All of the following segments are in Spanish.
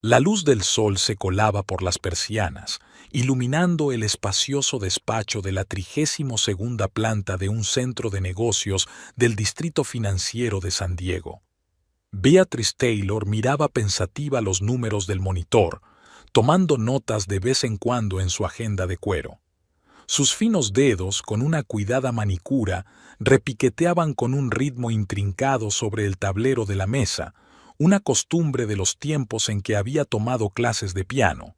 La luz del sol se colaba por las persianas, iluminando el espacioso despacho de la 32ª planta de un centro de negocios del distrito financiero de San Diego. Beatrice Taylor miraba pensativa los números del monitor, tomando notas de vez en cuando en su agenda de cuero. Sus finos dedos, con una cuidada manicura, repiqueteaban con un ritmo intrincado sobre el tablero de la mesa, una costumbre de los tiempos en que había tomado clases de piano.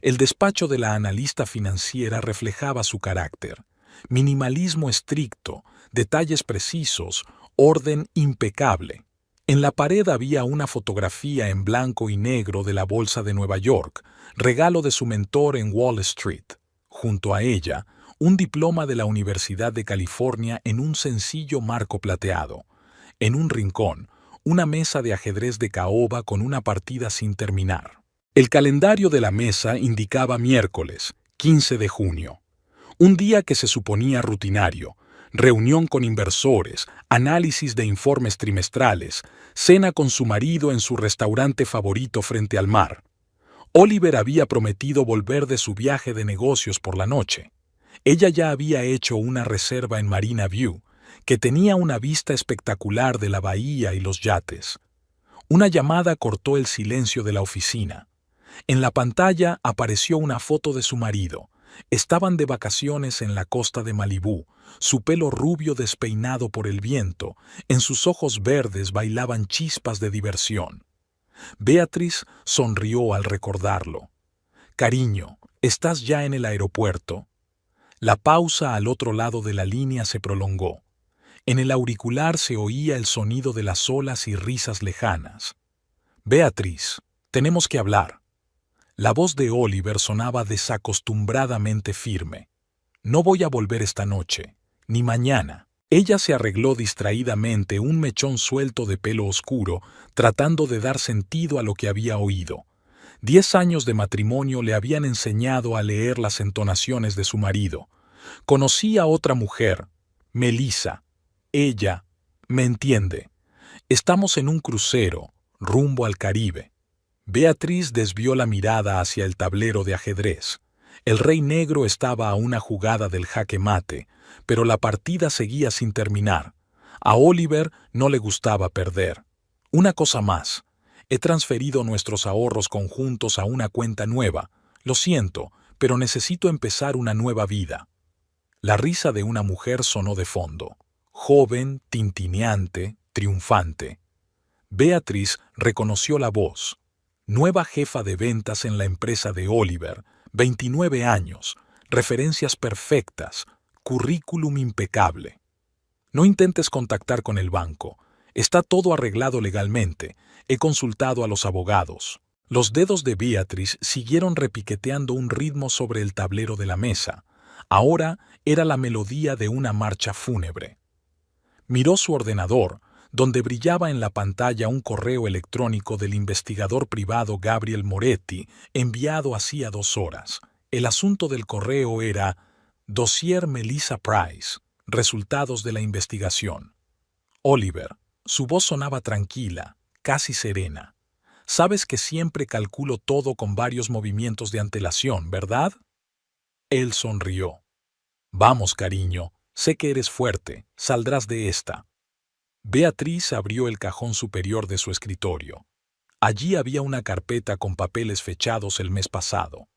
El despacho de la analista financiera reflejaba su carácter: minimalismo estricto, detalles precisos, orden impecable. En la pared había una fotografía en blanco y negro de la Bolsa de Nueva York, regalo de su mentor en Wall Street. Junto a ella, un diploma de la Universidad de California en un sencillo marco plateado. En un rincón, una mesa de ajedrez de caoba con una partida sin terminar. El calendario de la mesa indicaba miércoles, 15 de junio. Un día que se suponía rutinario: reunión con inversores, análisis de informes trimestrales, cena con su marido en su restaurante favorito frente al mar. Oliver había prometido volver de su viaje de negocios por la noche. Ella ya había hecho una reserva en Marina View, que tenía una vista espectacular de la bahía y los yates. Una llamada cortó el silencio de la oficina. En la pantalla apareció una foto de su marido. Estaban de vacaciones en la costa de Malibú, su pelo rubio despeinado por el viento, en sus ojos verdes bailaban chispas de diversión. Beatrice sonrió al recordarlo. «Cariño, ¿estás ya en el aeropuerto?» La pausa al otro lado de la línea se prolongó. En el auricular se oía el sonido de las olas y risas lejanas. «Beatrice, tenemos que hablar». La voz de Oliver sonaba desacostumbradamente firme. «No voy a volver esta noche, ni mañana». Ella se arregló distraídamente un mechón suelto de pelo oscuro, tratando de dar sentido a lo que había oído. 10 años de matrimonio le habían enseñado a leer las entonaciones de su marido. Conocí a otra mujer, Melissa. Ella me entiende. Estamos en un crucero, rumbo al Caribe. Beatrice desvió la mirada hacia el tablero de ajedrez. El rey negro estaba a una jugada del jaque mate, pero la partida seguía sin terminar. A Oliver no le gustaba perder. «Una cosa más. He transferido nuestros ahorros conjuntos a una cuenta nueva. Lo siento, pero necesito empezar una nueva vida». La risa de una mujer sonó de fondo. Joven, tintineante, triunfante. Beatrice reconoció la voz. Nueva jefa de ventas en la empresa de Oliver, 29 años, referencias perfectas, currículum impecable. «No intentes contactar con el banco. Está todo arreglado legalmente. He consultado a los abogados». Los dedos de Beatrice siguieron repiqueteando un ritmo sobre el tablero de la mesa. Ahora era la melodía de una marcha fúnebre. Miró su ordenador, donde brillaba en la pantalla un correo electrónico del investigador privado Gabriel Moretti, enviado hacía 2 horas. El asunto del correo era: Dossier Melissa Price, resultados de la investigación. «Oliver», su voz sonaba tranquila, casi serena. «Sabes que siempre calculo todo con varios movimientos de antelación, ¿verdad?» Él sonrió. «Vamos, cariño, sé que eres fuerte, saldrás de esta». Beatrice abrió el cajón superior de su escritorio. Allí había una carpeta con papeles fechados el mes pasado.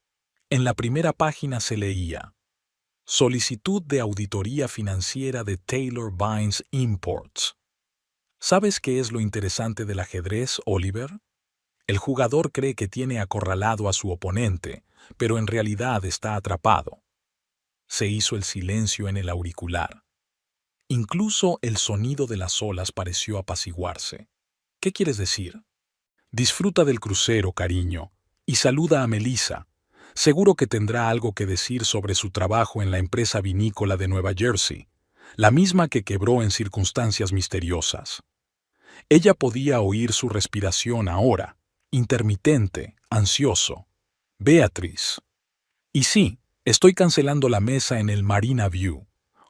En la primera página se leía: «Solicitud de auditoría financiera de Taylor Vines Imports». ¿Sabes qué es lo interesante del ajedrez, Oliver? El jugador cree que tiene acorralado a su oponente, pero en realidad está atrapado. Se hizo el silencio en el auricular. Incluso el sonido de las olas pareció apaciguarse. «¿Qué quieres decir?» «Disfruta del crucero, cariño, y saluda a Melissa. Seguro que tendrá algo que decir sobre su trabajo en la empresa vinícola de Nueva Jersey, la misma que quebró en circunstancias misteriosas». Ella podía oír su respiración ahora, intermitente, ansioso. «Beatrice». «Y sí, estoy cancelando la mesa en el Marina View.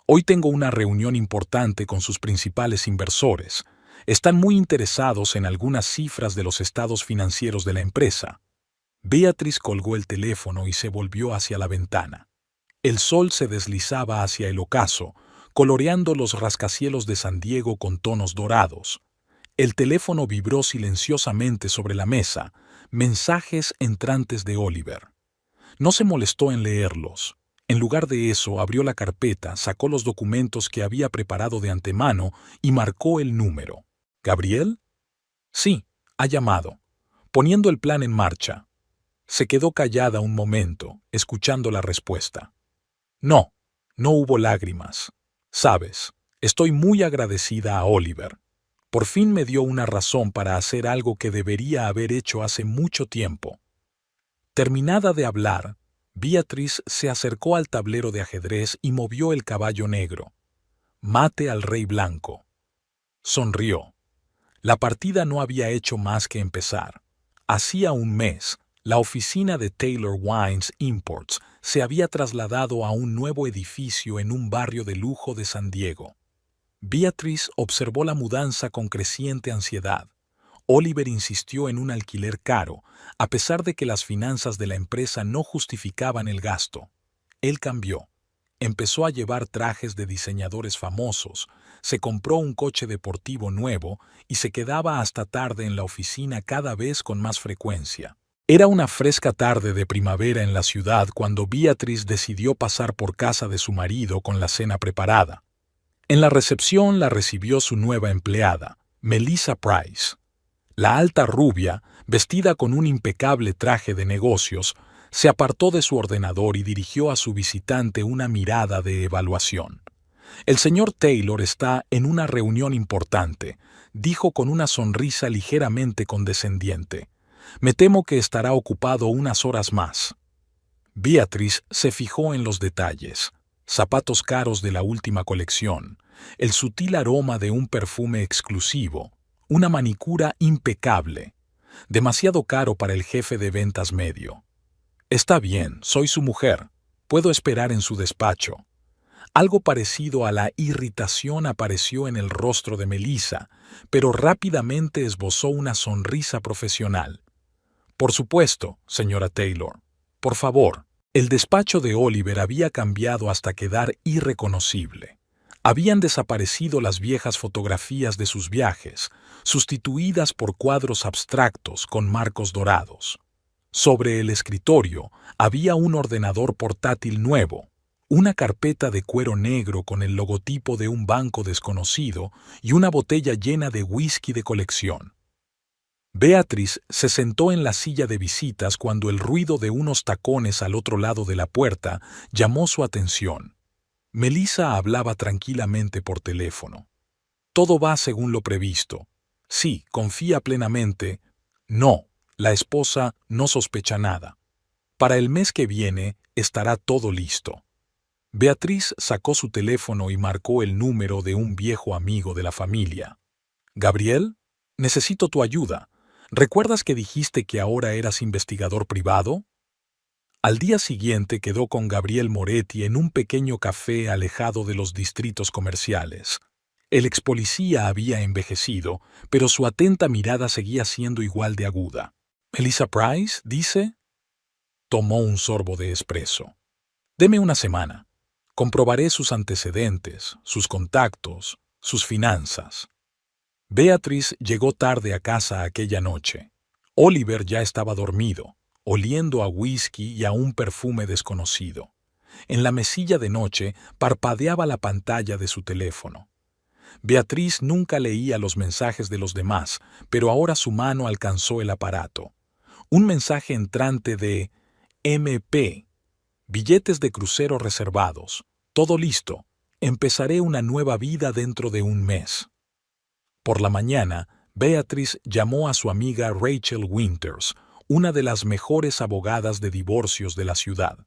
Hoy tengo una reunión importante con sus principales inversores. Están muy interesados en algunas cifras de los estados financieros de la empresa. Beatriz colgó el teléfono y se volvió hacia la ventana. El sol se deslizaba hacia el ocaso, coloreando los rascacielos de San Diego con tonos dorados. El teléfono vibró silenciosamente sobre la mesa, mensajes entrantes de Oliver. No se molestó en leerlos. En lugar de eso, abrió la carpeta, sacó los documentos que había preparado de antemano y marcó el número. ¿Gabriel? Sí, ha llamado. Poniendo el plan en marcha. Se quedó callada un momento, escuchando la respuesta. No, no hubo lágrimas. Sabes, estoy muy agradecida a Oliver. Por fin me dio una razón para hacer algo que debería haber hecho hace mucho tiempo. Terminada de hablar, Beatriz se acercó al tablero de ajedrez y movió el caballo negro. Mate al rey blanco. Sonrió. La partida no había hecho más que empezar. Hacía un mes, la oficina de Taylor Wines Imports se había trasladado a un nuevo edificio en un barrio de lujo de San Diego. Beatriz observó la mudanza con creciente ansiedad. Oliver insistió en un alquiler caro, a pesar de que las finanzas de la empresa no justificaban el gasto. Él cambió. Empezó a llevar trajes de diseñadores famosos, se compró un coche deportivo nuevo y se quedaba hasta tarde en la oficina cada vez con más frecuencia. Era una fresca tarde de primavera en la ciudad cuando Beatriz decidió pasar por casa de su marido con la cena preparada. En la recepción la recibió su nueva empleada, Melissa Price. La alta rubia, vestida con un impecable traje de negocios, se apartó de su ordenador y dirigió a su visitante una mirada de evaluación. El señor Taylor está en una reunión importante, dijo con una sonrisa ligeramente condescendiente. Me temo que estará ocupado unas horas más. Beatriz se fijó en los detalles. Zapatos caros de la última colección, el sutil aroma de un perfume exclusivo, una manicura impecable. Demasiado caro para el jefe de ventas medio. Está bien, soy su mujer. Puedo esperar en su despacho. Algo parecido a la irritación apareció en el rostro de Melissa, pero rápidamente esbozó una sonrisa profesional. Por supuesto, señora Taylor. Por favor. El despacho de Oliver había cambiado hasta quedar irreconocible. Habían desaparecido las viejas fotografías de sus viajes, sustituidas por cuadros abstractos con marcos dorados. Sobre el escritorio había un ordenador portátil nuevo, una carpeta de cuero negro con el logotipo de un banco desconocido y una botella llena de whisky de colección. Beatriz se sentó en la silla de visitas cuando el ruido de unos tacones al otro lado de la puerta llamó su atención. Melissa hablaba tranquilamente por teléfono. Todo va según lo previsto. Sí, confía plenamente. No, la esposa no sospecha nada. Para el mes que viene estará todo listo. Beatriz sacó su teléfono y marcó el número de un viejo amigo de la familia. Gabriel, necesito tu ayuda. ¿Recuerdas que dijiste que ahora eras investigador privado? Al día siguiente quedó con Gabriel Moretti en un pequeño café alejado de los distritos comerciales. El expolicía había envejecido, pero su atenta mirada seguía siendo igual de aguda. «¿Melissa Price?» dice. Tomó un sorbo de espresso. «Deme una semana. Comprobaré sus antecedentes, sus contactos, sus finanzas». Beatriz llegó tarde a casa aquella noche. Oliver ya estaba dormido, oliendo a whisky y a un perfume desconocido. En la mesilla de noche parpadeaba la pantalla de su teléfono. Beatriz nunca leía los mensajes de los demás, pero ahora su mano alcanzó el aparato. Un mensaje entrante de MP. Billetes de crucero reservados. Todo listo. Empezaré una nueva vida dentro de un mes. Por la mañana, Beatriz llamó a su amiga Rachel Winters, una de las mejores abogadas de divorcios de la ciudad.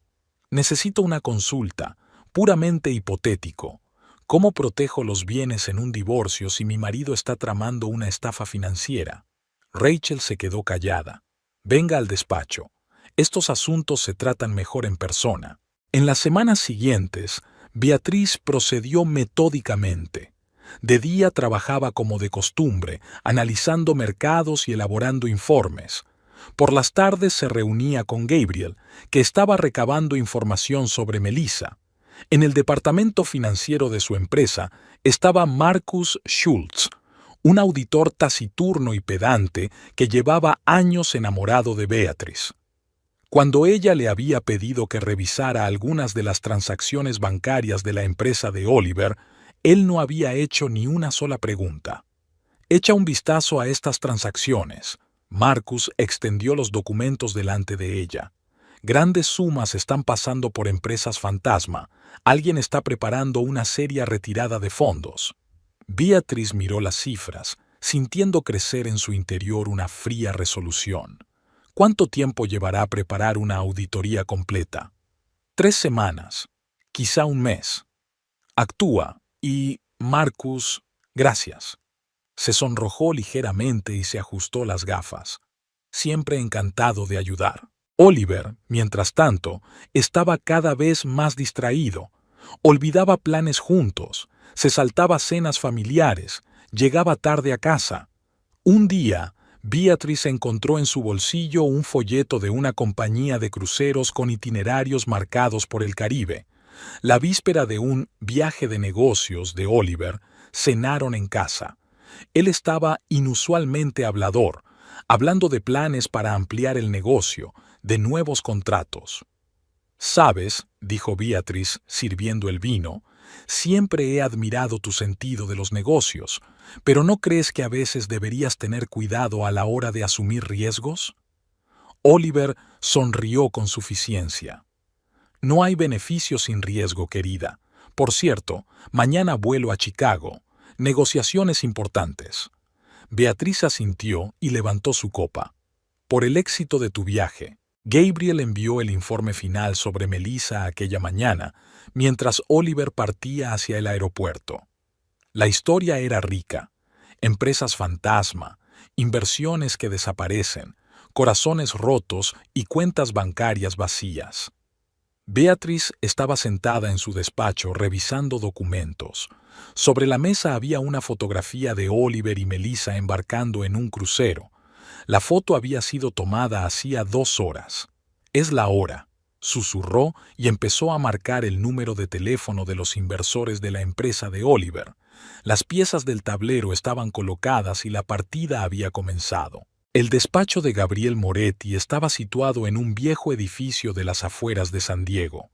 «Necesito una consulta, puramente hipotético. ¿Cómo protejo los bienes en un divorcio si mi marido está tramando una estafa financiera?» Rachel se quedó callada. «Venga al despacho. Estos asuntos se tratan mejor en persona». En las semanas siguientes, Beatriz procedió metódicamente. De día trabajaba como de costumbre, analizando mercados y elaborando informes. Por las tardes se reunía con Gabriel, que estaba recabando información sobre Melissa. En el departamento financiero de su empresa estaba Marcus Schultz, un auditor taciturno y pedante que llevaba años enamorado de Beatrice. Cuando ella le había pedido que revisara algunas de las transacciones bancarias de la empresa de Oliver, él no había hecho ni una sola pregunta. Echa un vistazo a estas transacciones. Marcus extendió los documentos delante de ella. Grandes sumas están pasando por empresas fantasma. Alguien está preparando una seria retirada de fondos. Beatrice miró las cifras, sintiendo crecer en su interior una fría resolución. ¿Cuánto tiempo llevará preparar una auditoría completa? 3 semanas, quizá un mes. Actúa y, Marcus, gracias. Se sonrojó ligeramente y se ajustó las gafas. Siempre encantado de ayudar. Oliver, mientras tanto, estaba cada vez más distraído. Olvidaba planes juntos, se saltaba cenas familiares, llegaba tarde a casa. Un día, Beatrice encontró en su bolsillo un folleto de una compañía de cruceros con itinerarios marcados por el Caribe. La víspera de un viaje de negocios de Oliver, cenaron en casa. Él estaba inusualmente hablador, hablando de planes para ampliar el negocio, de nuevos contratos. «Sabes», dijo Beatrice, sirviendo el vino, «siempre he admirado tu sentido de los negocios, pero ¿no crees que a veces deberías tener cuidado a la hora de asumir riesgos?» Oliver sonrió con suficiencia. «No hay beneficio sin riesgo, querida. Por cierto, mañana vuelo a Chicago. Negociaciones importantes». Beatriz asintió y levantó su copa. «Por el éxito de tu viaje». Gabriel envió el informe final sobre Melissa aquella mañana, mientras Oliver partía hacia el aeropuerto. La historia era rica. Empresas fantasma, inversiones que desaparecen, corazones rotos y cuentas bancarias vacías. Beatrice estaba sentada en su despacho revisando documentos. Sobre la mesa había una fotografía de Oliver y Melissa embarcando en un crucero. La foto había sido tomada hacía 2 horas. «Es la hora», susurró y empezó a marcar el número de teléfono de los inversores de la empresa de Oliver. Las piezas del tablero estaban colocadas y la partida había comenzado. El despacho de Gabriel Moretti estaba situado en un viejo edificio de las afueras de San Diego.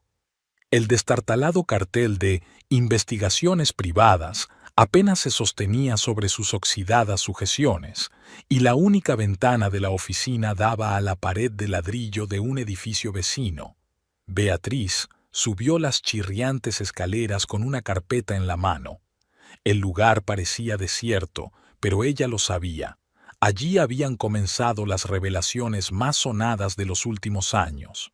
El destartalado cartel de «Investigaciones privadas» apenas se sostenía sobre sus oxidadas sujeciones, y la única ventana de la oficina daba a la pared de ladrillo de un edificio vecino. Beatriz subió las chirriantes escaleras con una carpeta en la mano. El lugar parecía desierto, pero ella lo sabía. Allí habían comenzado las revelaciones más sonadas de los últimos años.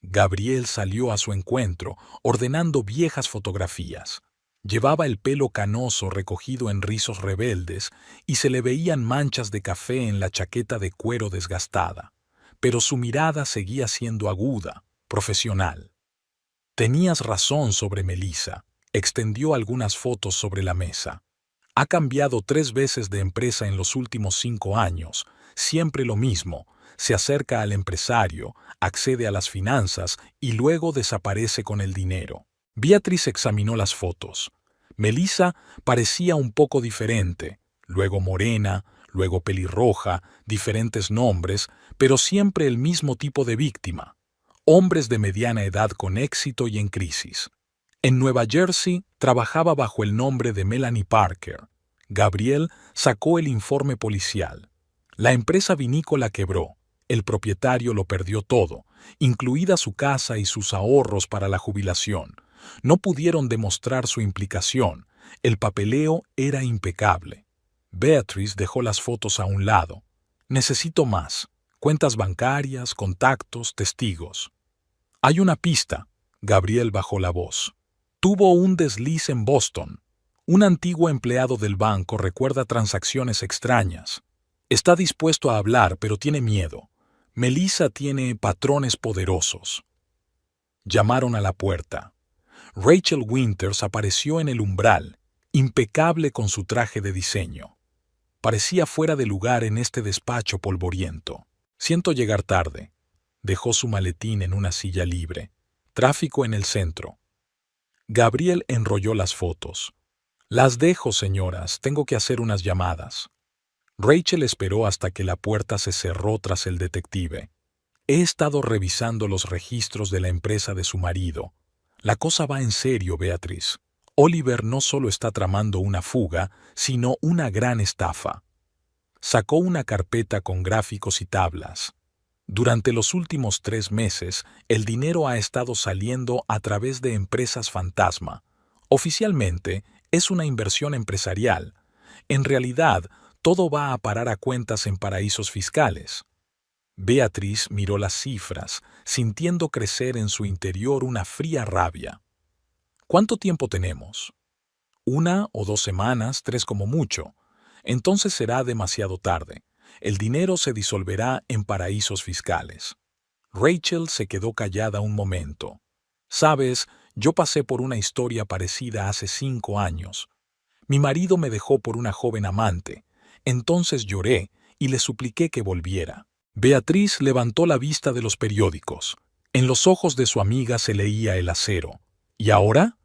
Gabriel salió a su encuentro, ordenando viejas fotografías. Llevaba el pelo canoso recogido en rizos rebeldes y se le veían manchas de café en la chaqueta de cuero desgastada, pero su mirada seguía siendo aguda, profesional. «Tenías razón sobre Melissa», extendió algunas fotos sobre la mesa. «Ha cambiado 3 veces de empresa en los últimos 5 años, siempre lo mismo. Se acerca al empresario, accede a las finanzas y luego desaparece con el dinero». Beatriz examinó las fotos. Melissa parecía un poco diferente, luego morena, luego pelirroja, diferentes nombres, pero siempre el mismo tipo de víctima. Hombres de mediana edad con éxito y en crisis. En Nueva Jersey trabajaba bajo el nombre de Melanie Parker. Gabriel sacó el informe policial. La empresa vinícola quebró. El propietario lo perdió todo, incluida su casa y sus ahorros para la jubilación. No pudieron demostrar su implicación. El papeleo era impecable. Beatrice dejó las fotos a un lado. «Necesito más. Cuentas bancarias, contactos, testigos». «Hay una pista». Gabriel bajó la voz. «Tuvo un desliz en Boston. Un antiguo empleado del banco recuerda transacciones extrañas. Está dispuesto a hablar, pero tiene miedo. Melissa tiene patrones poderosos». Llamaron a la puerta. Rachel Winters apareció en el umbral, impecable con su traje de diseño. Parecía fuera de lugar en este despacho polvoriento. Siento llegar tarde. Dejó su maletín en una silla libre. Tráfico en el centro. Gabriel enrolló las fotos. Las dejo, señoras, tengo que hacer unas llamadas. Rachel esperó hasta que la puerta se cerró tras el detective. He estado revisando los registros de la empresa de su marido. La cosa va en serio, Beatriz. Oliver no solo está tramando una fuga, sino una gran estafa. Sacó una carpeta con gráficos y tablas. Durante los últimos 3 meses, el dinero ha estado saliendo a través de empresas fantasma. Oficialmente, es una inversión empresarial. En realidad, todo va a parar a cuentas en paraísos fiscales. Beatriz miró las cifras, sintiendo crecer en su interior una fría rabia. ¿Cuánto tiempo tenemos? 1 o 2 semanas, 3 como mucho. Entonces será demasiado tarde. El dinero se disolverá en paraísos fiscales. Rachel se quedó callada un momento. Sabes, yo pasé por una historia parecida hace 5 años. Mi marido me dejó por una joven amante. Entonces lloré y le supliqué que volviera. Beatriz levantó la vista de los periódicos. En los ojos de su amiga se leía el acero. ¿Y ahora?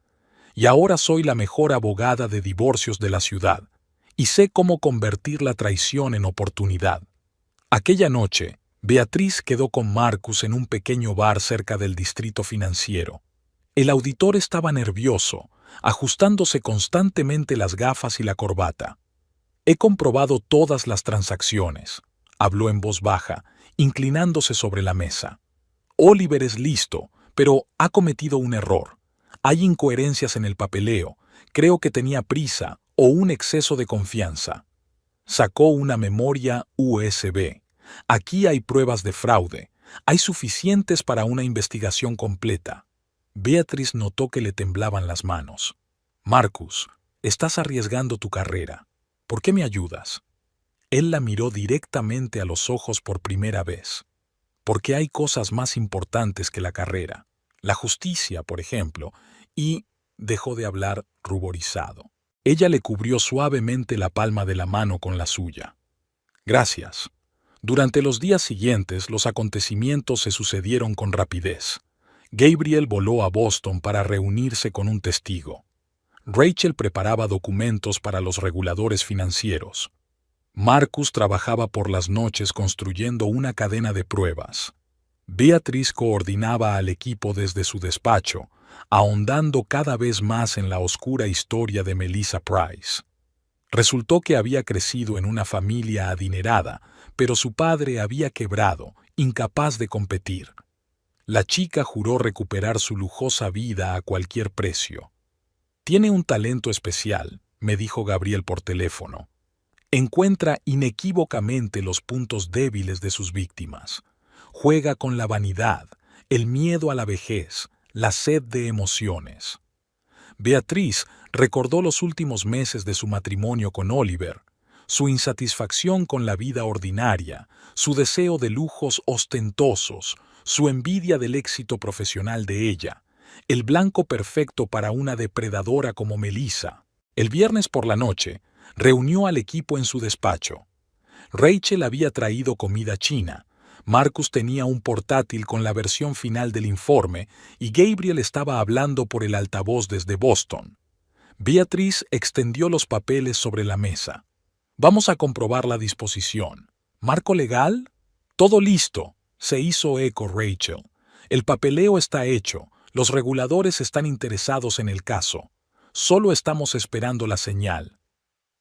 Y ahora soy la mejor abogada de divorcios de la ciudad, y sé cómo convertir la traición en oportunidad. Aquella noche, Beatriz quedó con Marcus en un pequeño bar cerca del distrito financiero. El auditor estaba nervioso, ajustándose constantemente las gafas y la corbata. He comprobado todas las transacciones, habló en voz baja, inclinándose sobre la mesa. Oliver es listo, pero ha cometido un error. Hay incoherencias en el papeleo. Creo que tenía prisa o un exceso de confianza. Sacó una memoria USB. Aquí hay pruebas de fraude. Hay suficientes para una investigación completa. Beatriz notó que le temblaban las manos. Marcus, estás arriesgando tu carrera. ¿Por qué me ayudas? Él la miró directamente a los ojos por primera vez. Porque hay cosas más importantes que la carrera. La justicia, por ejemplo, y dejó de hablar ruborizado. Ella le cubrió suavemente la palma de la mano con la suya. Gracias. Durante los días siguientes, los acontecimientos se sucedieron con rapidez. Gabriel voló a Boston para reunirse con un testigo. Rachel preparaba documentos para los reguladores financieros. Marcus trabajaba por las noches construyendo una cadena de pruebas. Beatriz coordinaba al equipo desde su despacho, ahondando cada vez más en la oscura historia de Melissa Price. Resultó que había crecido en una familia adinerada, pero su padre había quebrado, incapaz de competir. La chica juró recuperar su lujosa vida a cualquier precio. Tiene un talento especial, me dijo Gabriel por teléfono. Encuentra inequívocamente los puntos débiles de sus víctimas. Juega con la vanidad, el miedo a la vejez, la sed de emociones. Beatriz recordó los últimos meses de su matrimonio con Oliver, su insatisfacción con la vida ordinaria, su deseo de lujos ostentosos, su envidia del éxito profesional de ella, el blanco perfecto para una depredadora como Melissa. El viernes por la noche, reunió al equipo en su despacho. Rachel había traído comida china, Marcus tenía un portátil con la versión final del informe y Gabriel estaba hablando por el altavoz desde Boston. Beatriz extendió los papeles sobre la mesa. Vamos a comprobar la disposición. ¿Marco legal? Todo listo, se hizo eco Rachel. El papeleo está hecho, los reguladores están interesados en el caso. Solo estamos esperando la señal.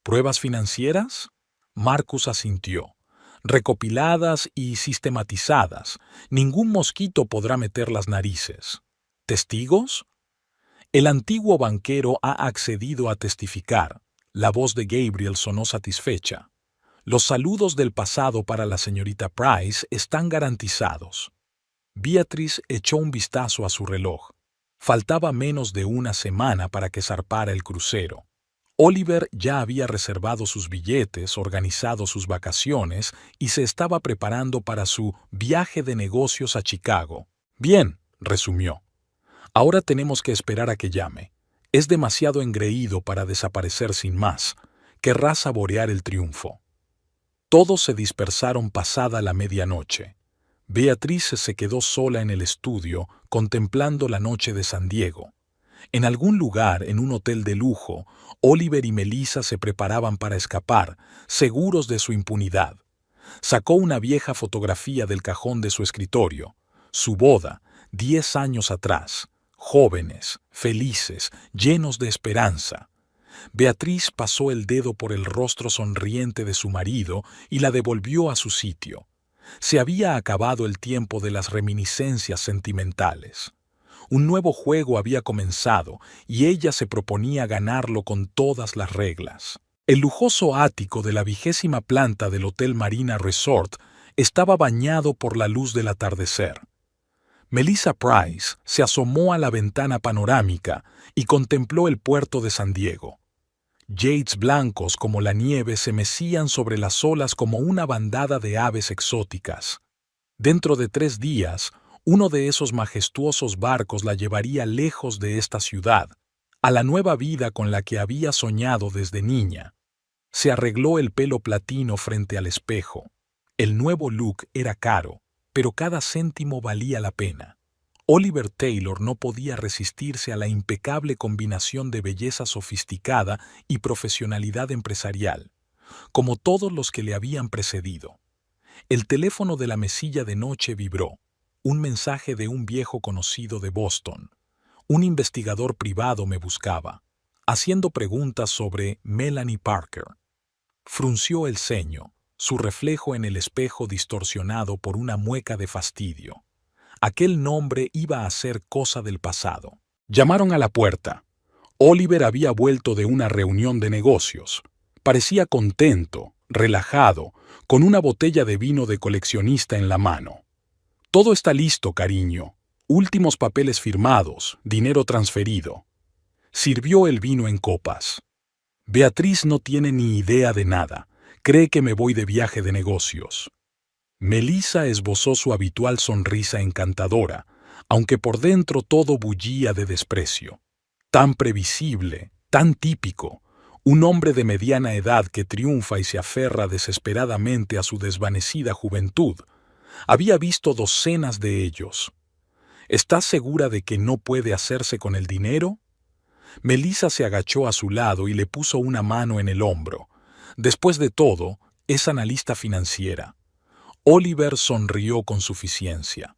¿Pruebas financieras? Marcus asintió. Recopiladas y sistematizadas. Ningún mosquito podrá meter las narices. ¿Testigos? El antiguo banquero ha accedido a testificar. La voz de Gabriel sonó satisfecha. Los saludos del pasado para la señorita Price están garantizados. Beatriz echó un vistazo a su reloj. Faltaba menos de una semana para que zarpara el crucero. Oliver ya había reservado sus billetes, organizado sus vacaciones y se estaba preparando para su viaje de negocios a Chicago. Bien, resumió. Ahora tenemos que esperar a que llame. Es demasiado engreído para desaparecer sin más. Querrá saborear el triunfo. Todos se dispersaron pasada la medianoche. Beatriz se quedó sola en el estudio, contemplando la noche de San Diego. En algún lugar, en un hotel de lujo, Oliver y Melissa se preparaban para escapar, seguros de su impunidad. Sacó una vieja fotografía del cajón de su escritorio. Su boda, 10 años atrás. Jóvenes, felices, llenos de esperanza. Beatriz pasó el dedo por el rostro sonriente de su marido y la devolvió a su sitio. Se había acabado el tiempo de las reminiscencias sentimentales. Un nuevo juego había comenzado y ella se proponía ganarlo con todas las reglas. El lujoso ático de la 20ª planta del Hotel Marina Resort estaba bañado por la luz del atardecer. Melissa Price se asomó a la ventana panorámica y contempló el puerto de San Diego. Yates blancos como la nieve se mecían sobre las olas como una bandada de aves exóticas. Dentro de 3 días, uno de esos majestuosos barcos la llevaría lejos de esta ciudad, a la nueva vida con la que había soñado desde niña. Se arregló el pelo platino frente al espejo. El nuevo look era caro, pero cada céntimo valía la pena. Oliver Taylor no podía resistirse a la impecable combinación de belleza sofisticada y profesionalidad empresarial, como todos los que le habían precedido. El teléfono de la mesilla de noche vibró, un mensaje de un viejo conocido de Boston. Un investigador privado me buscaba, haciendo preguntas sobre Melanie Parker. Frunció el ceño, su reflejo en el espejo distorsionado por una mueca de fastidio. Aquel nombre iba a ser cosa del pasado. Llamaron a la puerta. Oliver había vuelto de una reunión de negocios. Parecía contento, relajado, con una botella de vino de coleccionista en la mano. Todo está listo, cariño. Últimos papeles firmados, dinero transferido. Sirvió el vino en copas. Beatriz no tiene ni idea de nada. Cree que me voy de viaje de negocios. Melissa esbozó su habitual sonrisa encantadora, aunque por dentro todo bullía de desprecio. Tan previsible, tan típico, un hombre de mediana edad que triunfa y se aferra desesperadamente a su desvanecida juventud. Había visto docenas de ellos. ¿Estás segura de que no puede hacerse con el dinero? Melissa se agachó a su lado y le puso una mano en el hombro. Después de todo, es analista financiera. Oliver sonrió con suficiencia.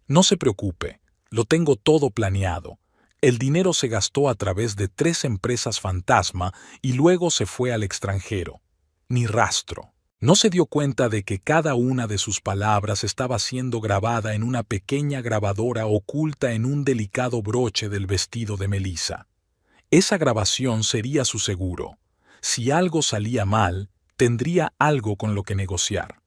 No se preocupe, lo tengo todo planeado. El dinero se gastó a través de 3 empresas fantasma y luego se fue al extranjero. Ni rastro. No se dio cuenta de que cada una de sus palabras estaba siendo grabada en una pequeña grabadora oculta en un delicado broche del vestido de Melissa. Esa grabación sería su seguro. Si algo salía mal, tendría algo con lo que negociar.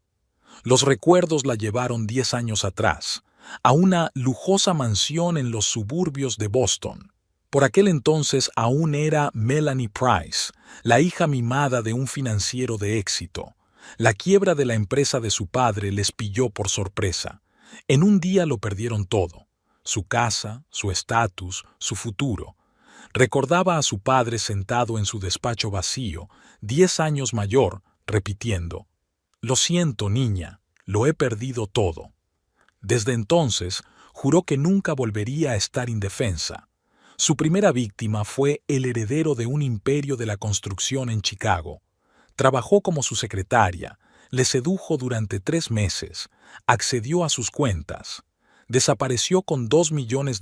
Los recuerdos la llevaron 10 años atrás, a una lujosa mansión en los suburbios de Boston. Por aquel entonces aún era Melanie Price, la hija mimada de un financiero de éxito. La quiebra de la empresa de su padre les pilló por sorpresa. En un día lo perdieron todo: su casa, su estatus, su futuro. Recordaba a su padre sentado en su despacho vacío, 10 años mayor, repitiendo: «Lo siento, niña, lo he perdido todo». Desde entonces, juró que nunca volvería a estar indefensa. Su primera víctima fue el heredero de un imperio de la construcción en Chicago. Trabajó como su secretaria, le sedujo durante 3 meses, accedió a sus cuentas. Desapareció con $2 millones,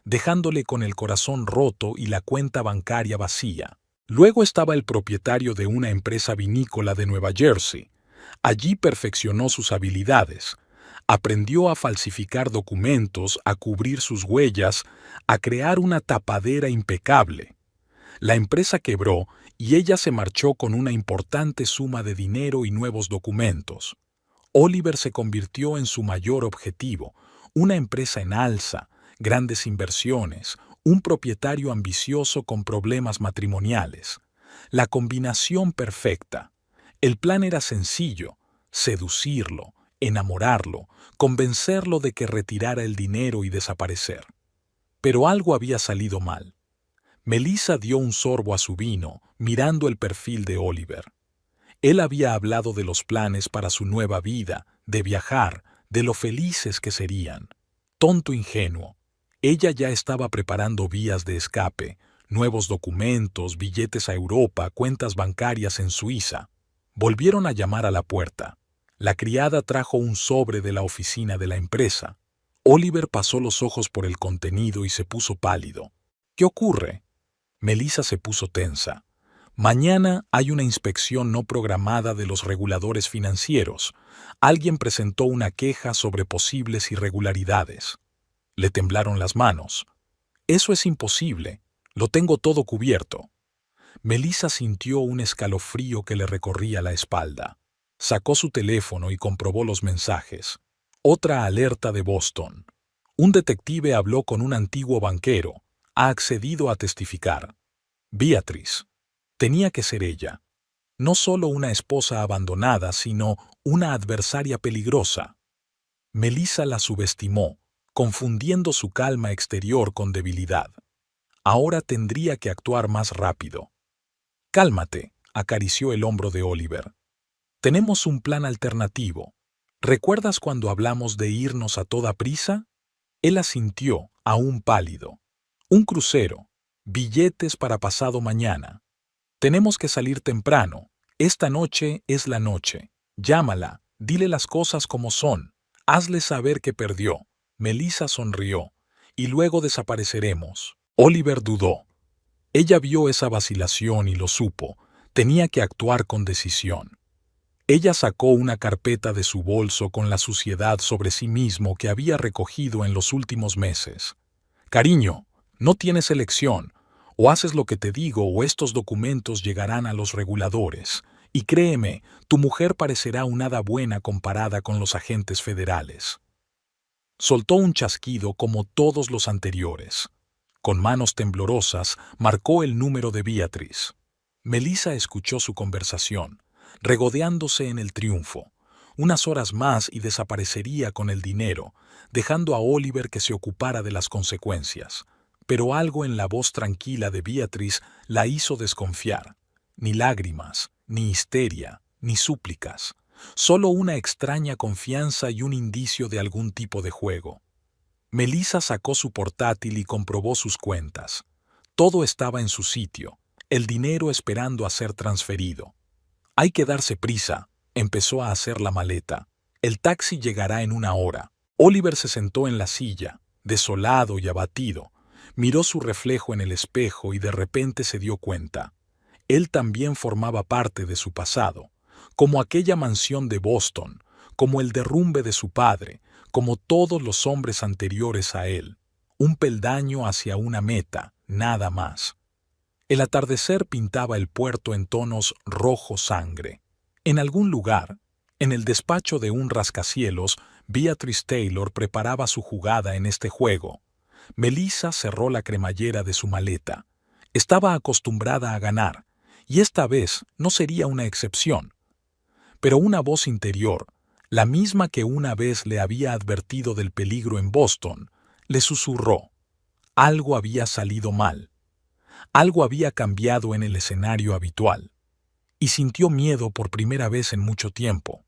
dejándole con el corazón roto y la cuenta bancaria vacía. Luego estaba el propietario de una empresa vinícola de Nueva Jersey. Allí perfeccionó sus habilidades. Aprendió a falsificar documentos, a cubrir sus huellas, a crear una tapadera impecable. La empresa quebró y ella se marchó con una importante suma de dinero y nuevos documentos. Oliver se convirtió en su mayor objetivo: una empresa en alza, grandes inversiones, un propietario ambicioso con problemas matrimoniales. La combinación perfecta. El plan era sencillo: seducirlo, enamorarlo, convencerlo de que retirara el dinero y desaparecer. Pero algo había salido mal. Melissa dio un sorbo a su vino, mirando el perfil de Oliver. Él había hablado de los planes para su nueva vida, de viajar, de lo felices que serían. Tonto ingenuo. Ella ya estaba preparando vías de escape, nuevos documentos, billetes a Europa, cuentas bancarias en Suiza. Volvieron a llamar a la puerta. La criada trajo un sobre de la oficina de la empresa. Oliver pasó los ojos por el contenido y se puso pálido. ¿Qué ocurre? Melissa se puso tensa. Mañana hay una inspección no programada de los reguladores financieros. Alguien presentó una queja sobre posibles irregularidades. Le temblaron las manos. Eso es imposible. Lo tengo todo cubierto. Melissa sintió un escalofrío que le recorría la espalda. Sacó su teléfono y comprobó los mensajes. Otra alerta de Boston. Un detective habló con un antiguo banquero. Ha accedido a testificar. Beatrice. Tenía que ser ella. No solo una esposa abandonada, sino una adversaria peligrosa. Melissa la subestimó, confundiendo su calma exterior con debilidad. Ahora tendría que actuar más rápido. Cálmate, acarició el hombro de Oliver. Tenemos un plan alternativo. ¿Recuerdas cuando hablamos de irnos a toda prisa? Él asintió, aún pálido. Un crucero. Billetes para pasado mañana. Tenemos que salir temprano. Esta noche es la noche. Llámala, dile las cosas como son. Hazle saber que perdió. Melissa sonrió. Y luego desapareceremos. Oliver dudó. Ella vio esa vacilación y lo supo. Tenía que actuar con decisión. Ella sacó una carpeta de su bolso con la suciedad sobre sí mismo que había recogido en los últimos meses. Cariño, no tienes elección. O haces lo que te digo o estos documentos llegarán a los reguladores. Y créeme, tu mujer parecerá un hada buena comparada con los agentes federales. Soltó un chasquido como todos los anteriores. Con manos temblorosas, marcó el número de Beatrice. Melissa escuchó su conversación, regodeándose en el triunfo. Unas horas más y desaparecería con el dinero, dejando a Oliver que se ocupara de las consecuencias. Pero algo en la voz tranquila de Beatrice la hizo desconfiar. Ni lágrimas, ni histeria, ni súplicas. Solo una extraña confianza y un indicio de algún tipo de juego. Melissa sacó su portátil y comprobó sus cuentas. Todo estaba en su sitio, el dinero esperando a ser transferido. Hay que darse prisa, empezó a hacer la maleta. El taxi llegará en una hora. Oliver se sentó en la silla, desolado y abatido. Miró su reflejo en el espejo y de repente se dio cuenta. Él también formaba parte de su pasado, como aquella mansión de Boston, como el derrumbe de su padre, como todos los hombres anteriores a él. Un peldaño hacia una meta, nada más. El atardecer pintaba el puerto en tonos rojo sangre. En algún lugar, en el despacho de un rascacielos, Beatrice Taylor preparaba su jugada en este juego. Melissa cerró la cremallera de su maleta. Estaba acostumbrada a ganar, y esta vez no sería una excepción. Pero una voz interior, la misma que una vez le había advertido del peligro en Boston, le susurró. Algo había salido mal. Algo había cambiado en el escenario habitual. Y sintió miedo por primera vez en mucho tiempo.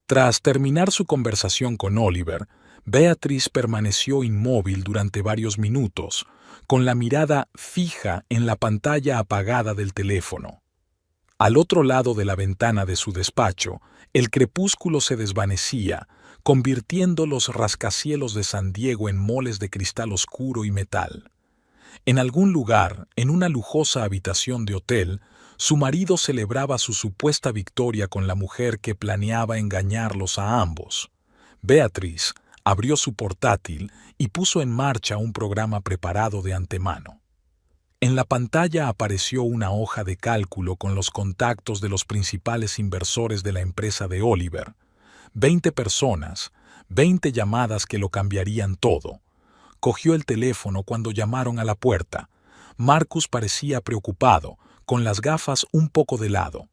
Tras terminar su conversación con Oliver, Beatrice permaneció inmóvil durante varios minutos, con la mirada fija en la pantalla apagada del teléfono. Al otro lado de la ventana de su despacho, el crepúsculo se desvanecía, convirtiendo los rascacielos de San Diego en moles de cristal oscuro y metal. En algún lugar, en una lujosa habitación de hotel, su marido celebraba su supuesta victoria con la mujer que planeaba engañarlos a ambos. Beatrice abrió su portátil y puso en marcha un programa preparado de antemano. En la pantalla apareció una hoja de cálculo con los contactos de los principales inversores de la empresa de Oliver. 20 personas, 20 llamadas que lo cambiarían todo. Cogió el teléfono cuando llamaron a la puerta. Marcus parecía preocupado, con las gafas un poco de lado.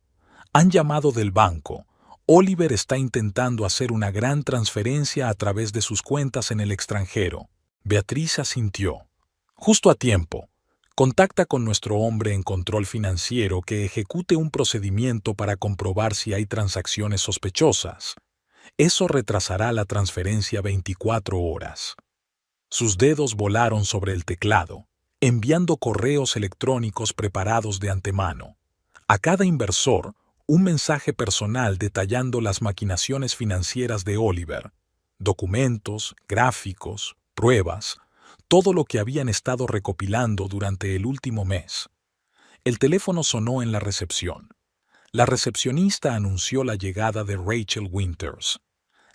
Han llamado del banco. Oliver está intentando hacer una gran transferencia a través de sus cuentas en el extranjero. Beatrice asintió. Justo a tiempo. Contacta con nuestro hombre en control financiero que ejecute un procedimiento para comprobar si hay transacciones sospechosas. Eso retrasará la transferencia 24 horas. Sus dedos volaron sobre el teclado, enviando correos electrónicos preparados de antemano. A cada inversor, un mensaje personal detallando las maquinaciones financieras de Oliver, documentos, gráficos, pruebas, todo lo que habían estado recopilando durante el último mes. El teléfono sonó en la recepción. La recepcionista anunció la llegada de Rachel Winters.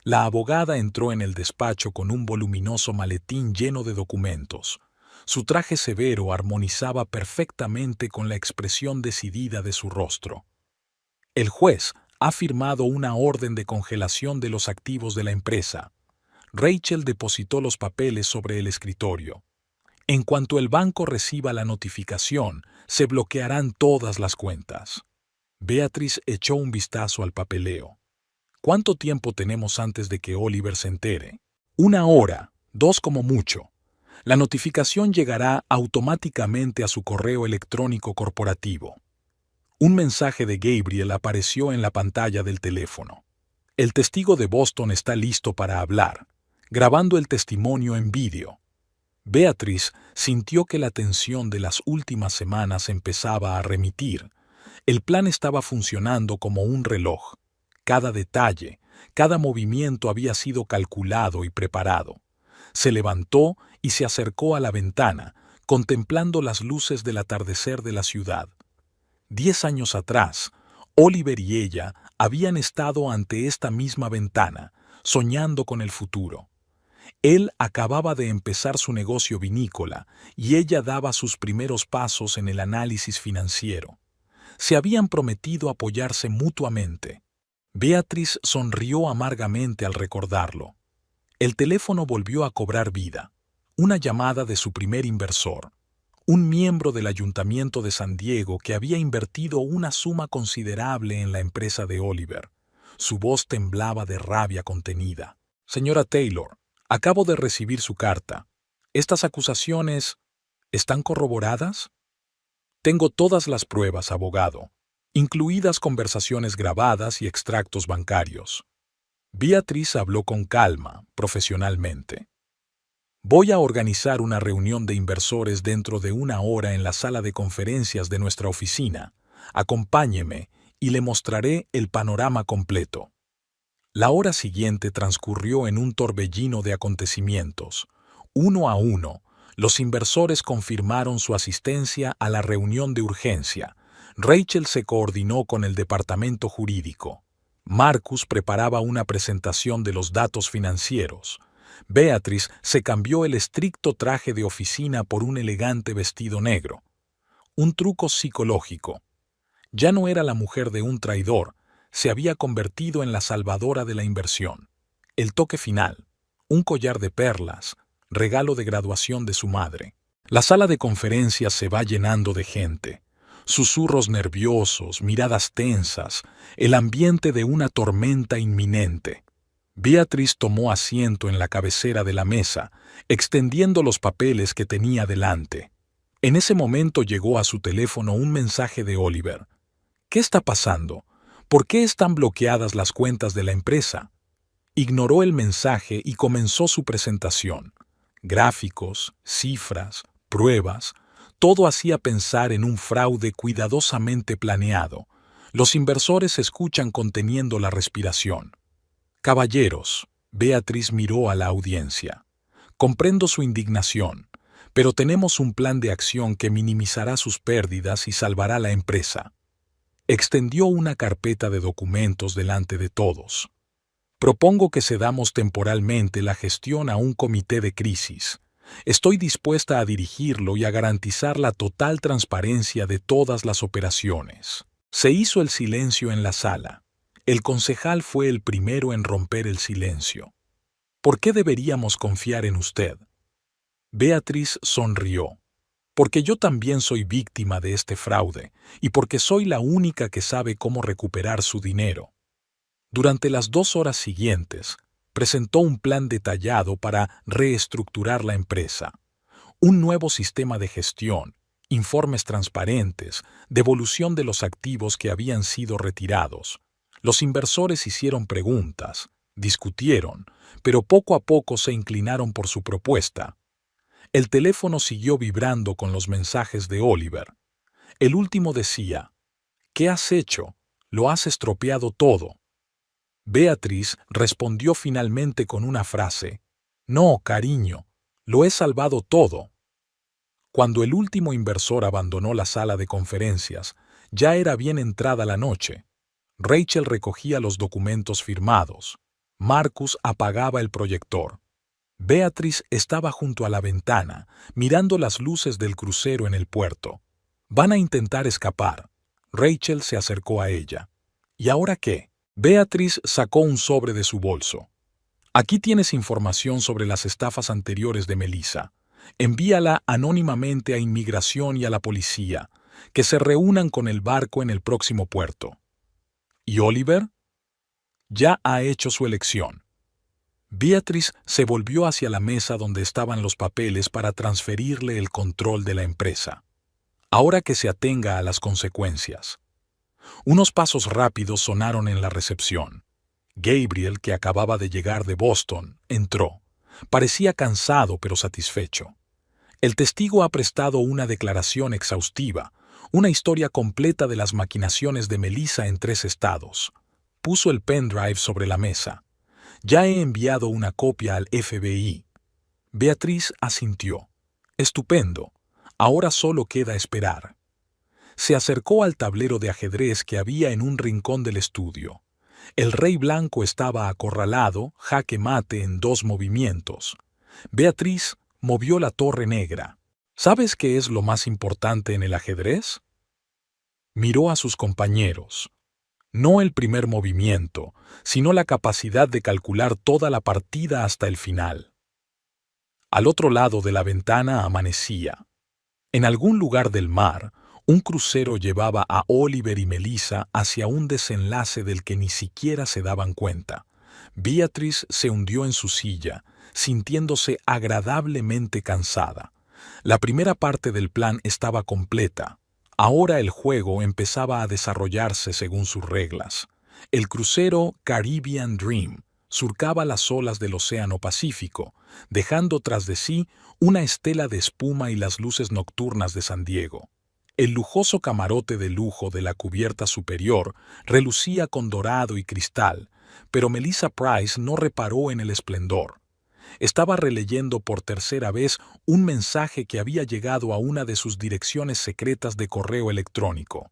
La abogada entró en el despacho con un voluminoso maletín lleno de documentos. Su traje severo armonizaba perfectamente con la expresión decidida de su rostro. El juez ha firmado una orden de congelación de los activos de la empresa. Rachel depositó los papeles sobre el escritorio. En cuanto el banco reciba la notificación, se bloquearán todas las cuentas. Beatriz echó un vistazo al papeleo. ¿Cuánto tiempo tenemos antes de que Oliver se entere? 1 hora, 2 como mucho. La notificación llegará automáticamente a su correo electrónico corporativo. Un mensaje de Gabriel apareció en la pantalla del teléfono. El testigo de Boston está listo para hablar, grabando el testimonio en vídeo. Beatriz sintió que la tensión de las últimas semanas empezaba a remitir. El plan estaba funcionando como un reloj. Cada detalle, cada movimiento había sido calculado y preparado. Se levantó y se acercó a la ventana, contemplando las luces del atardecer de la ciudad. 10 años atrás, Oliver y ella habían estado ante esta misma ventana, soñando con el futuro. Él acababa de empezar su negocio vinícola y ella daba sus primeros pasos en el análisis financiero. Se habían prometido apoyarse mutuamente. Beatriz sonrió amargamente al recordarlo. El teléfono volvió a cobrar vida. Una llamada de su primer inversor, un miembro del Ayuntamiento de San Diego que había invertido una suma considerable en la empresa de Oliver. Su voz temblaba de rabia contenida. Señora Taylor, acabo de recibir su carta. ¿Estas acusaciones están corroboradas? Tengo todas las pruebas, abogado, incluidas conversaciones grabadas y extractos bancarios. Beatriz habló con calma, profesionalmente. Voy a organizar una reunión de inversores dentro de 1 hora en la sala de conferencias de nuestra oficina. Acompáñeme y le mostraré el panorama completo. La hora siguiente transcurrió en un torbellino de acontecimientos. Uno a uno, los inversores confirmaron su asistencia a la reunión de urgencia. Rachel se coordinó con el departamento jurídico. Marcus preparaba una presentación de los datos financieros. Beatriz se cambió el estricto traje de oficina por un elegante vestido negro. Un truco psicológico. Ya no era la mujer de un traidor, se había convertido en la salvadora de la inversión. El toque final, un collar de perlas, regalo de graduación de su madre. La sala de conferencias se va llenando de gente. Susurros nerviosos, miradas tensas, el ambiente de una tormenta inminente. Beatriz tomó asiento en la cabecera de la mesa, extendiendo los papeles que tenía delante. En ese momento llegó a su teléfono un mensaje de Oliver. ¿Qué está pasando? ¿Por qué están bloqueadas las cuentas de la empresa? Ignoró el mensaje y comenzó su presentación. Gráficos, cifras, pruebas, todo hacía pensar en un fraude cuidadosamente planeado. Los inversores escuchan conteniendo la respiración. Caballeros, Beatriz miró a la audiencia. Comprendo su indignación, pero tenemos un plan de acción que minimizará sus pérdidas y salvará la empresa. Extendió una carpeta de documentos delante de todos. Propongo que cedamos temporalmente la gestión a un comité de crisis. Estoy dispuesta a dirigirlo y a garantizar la total transparencia de todas las operaciones. Se hizo el silencio en la sala. El concejal fue el primero en romper el silencio. ¿Por qué deberíamos confiar en usted? Beatriz sonrió. Porque yo también soy víctima de este fraude y porque soy la única que sabe cómo recuperar su dinero. Durante las 2 horas siguientes, presentó un plan detallado para reestructurar la empresa. Un nuevo sistema de gestión, informes transparentes, devolución de los activos que habían sido retirados. Los inversores hicieron preguntas, Discutieron, pero poco a poco se inclinaron por su propuesta. El teléfono siguió vibrando con los mensajes de Oliver. El último decía: «¿Qué has hecho? Lo has estropeado todo». Beatriz respondió finalmente con una frase: «No, cariño, lo he salvado todo». Cuando el último inversor abandonó la sala de conferencias, ya era bien entrada la noche. Rachel recogía los documentos firmados. Marcus apagaba el proyector. Beatriz estaba junto a la ventana, mirando las luces del crucero en el puerto. «Van a intentar escapar». Rachel se acercó a ella. «¿Y ahora qué?». Beatriz sacó un sobre de su bolso. «Aquí tienes información sobre las estafas anteriores de Melissa. Envíala anónimamente a Inmigración y a la policía, que se reúnan con el barco en el próximo puerto». «¿Y Oliver?». «Ya ha hecho su elección». Beatriz se volvió hacia la mesa donde estaban los papeles para transferirle el control de la empresa. «Ahora que se atenga a las consecuencias». Unos pasos rápidos sonaron en la recepción. Gabriel, que acababa de llegar de Boston, entró. Parecía cansado pero satisfecho. El testigo ha prestado una declaración exhaustiva, una historia completa de las maquinaciones de Melissa en 3 estados. Puso el pendrive sobre la mesa. «Ya he enviado una copia al FBI». Beatriz asintió. «Estupendo. Ahora solo queda esperar». Se acercó al tablero de ajedrez que había en un rincón del estudio. El rey blanco estaba acorralado, jaque mate en 2 movimientos. Beatriz movió la torre negra. «¿Sabes qué es lo más importante en el ajedrez?». Miró a sus compañeros. No el primer movimiento, sino la capacidad de calcular toda la partida hasta el final. Al otro lado de la ventana amanecía. En algún lugar del mar, un crucero llevaba a Oliver y Melissa hacia un desenlace del que ni siquiera se daban cuenta. Beatriz se hundió en su silla, sintiéndose agradablemente cansada. La primera parte del plan estaba completa. Ahora el juego empezaba a desarrollarse según sus reglas. El crucero Caribbean Dream surcaba las olas del Océano Pacífico, dejando tras de sí una estela de espuma y las luces nocturnas de San Diego. El lujoso camarote de lujo de la cubierta superior relucía con dorado y cristal, pero Melissa Price no reparó en el esplendor. Estaba releyendo por tercera vez un mensaje que había llegado a una de sus direcciones secretas de correo electrónico.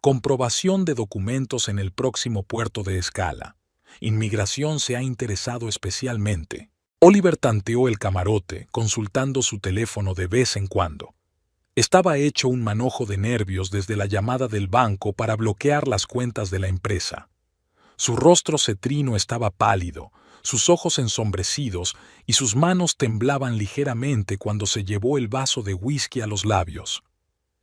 «Comprobación de documentos en el próximo puerto de escala. Inmigración se ha interesado especialmente». Oliver tanteó el camarote, consultando su teléfono de vez en cuando. Estaba hecho un manojo de nervios desde la llamada del banco para bloquear las cuentas de la empresa. Su rostro cetrino estaba pálido, sus ojos ensombrecidos y sus manos temblaban ligeramente cuando se llevó el vaso de whisky a los labios.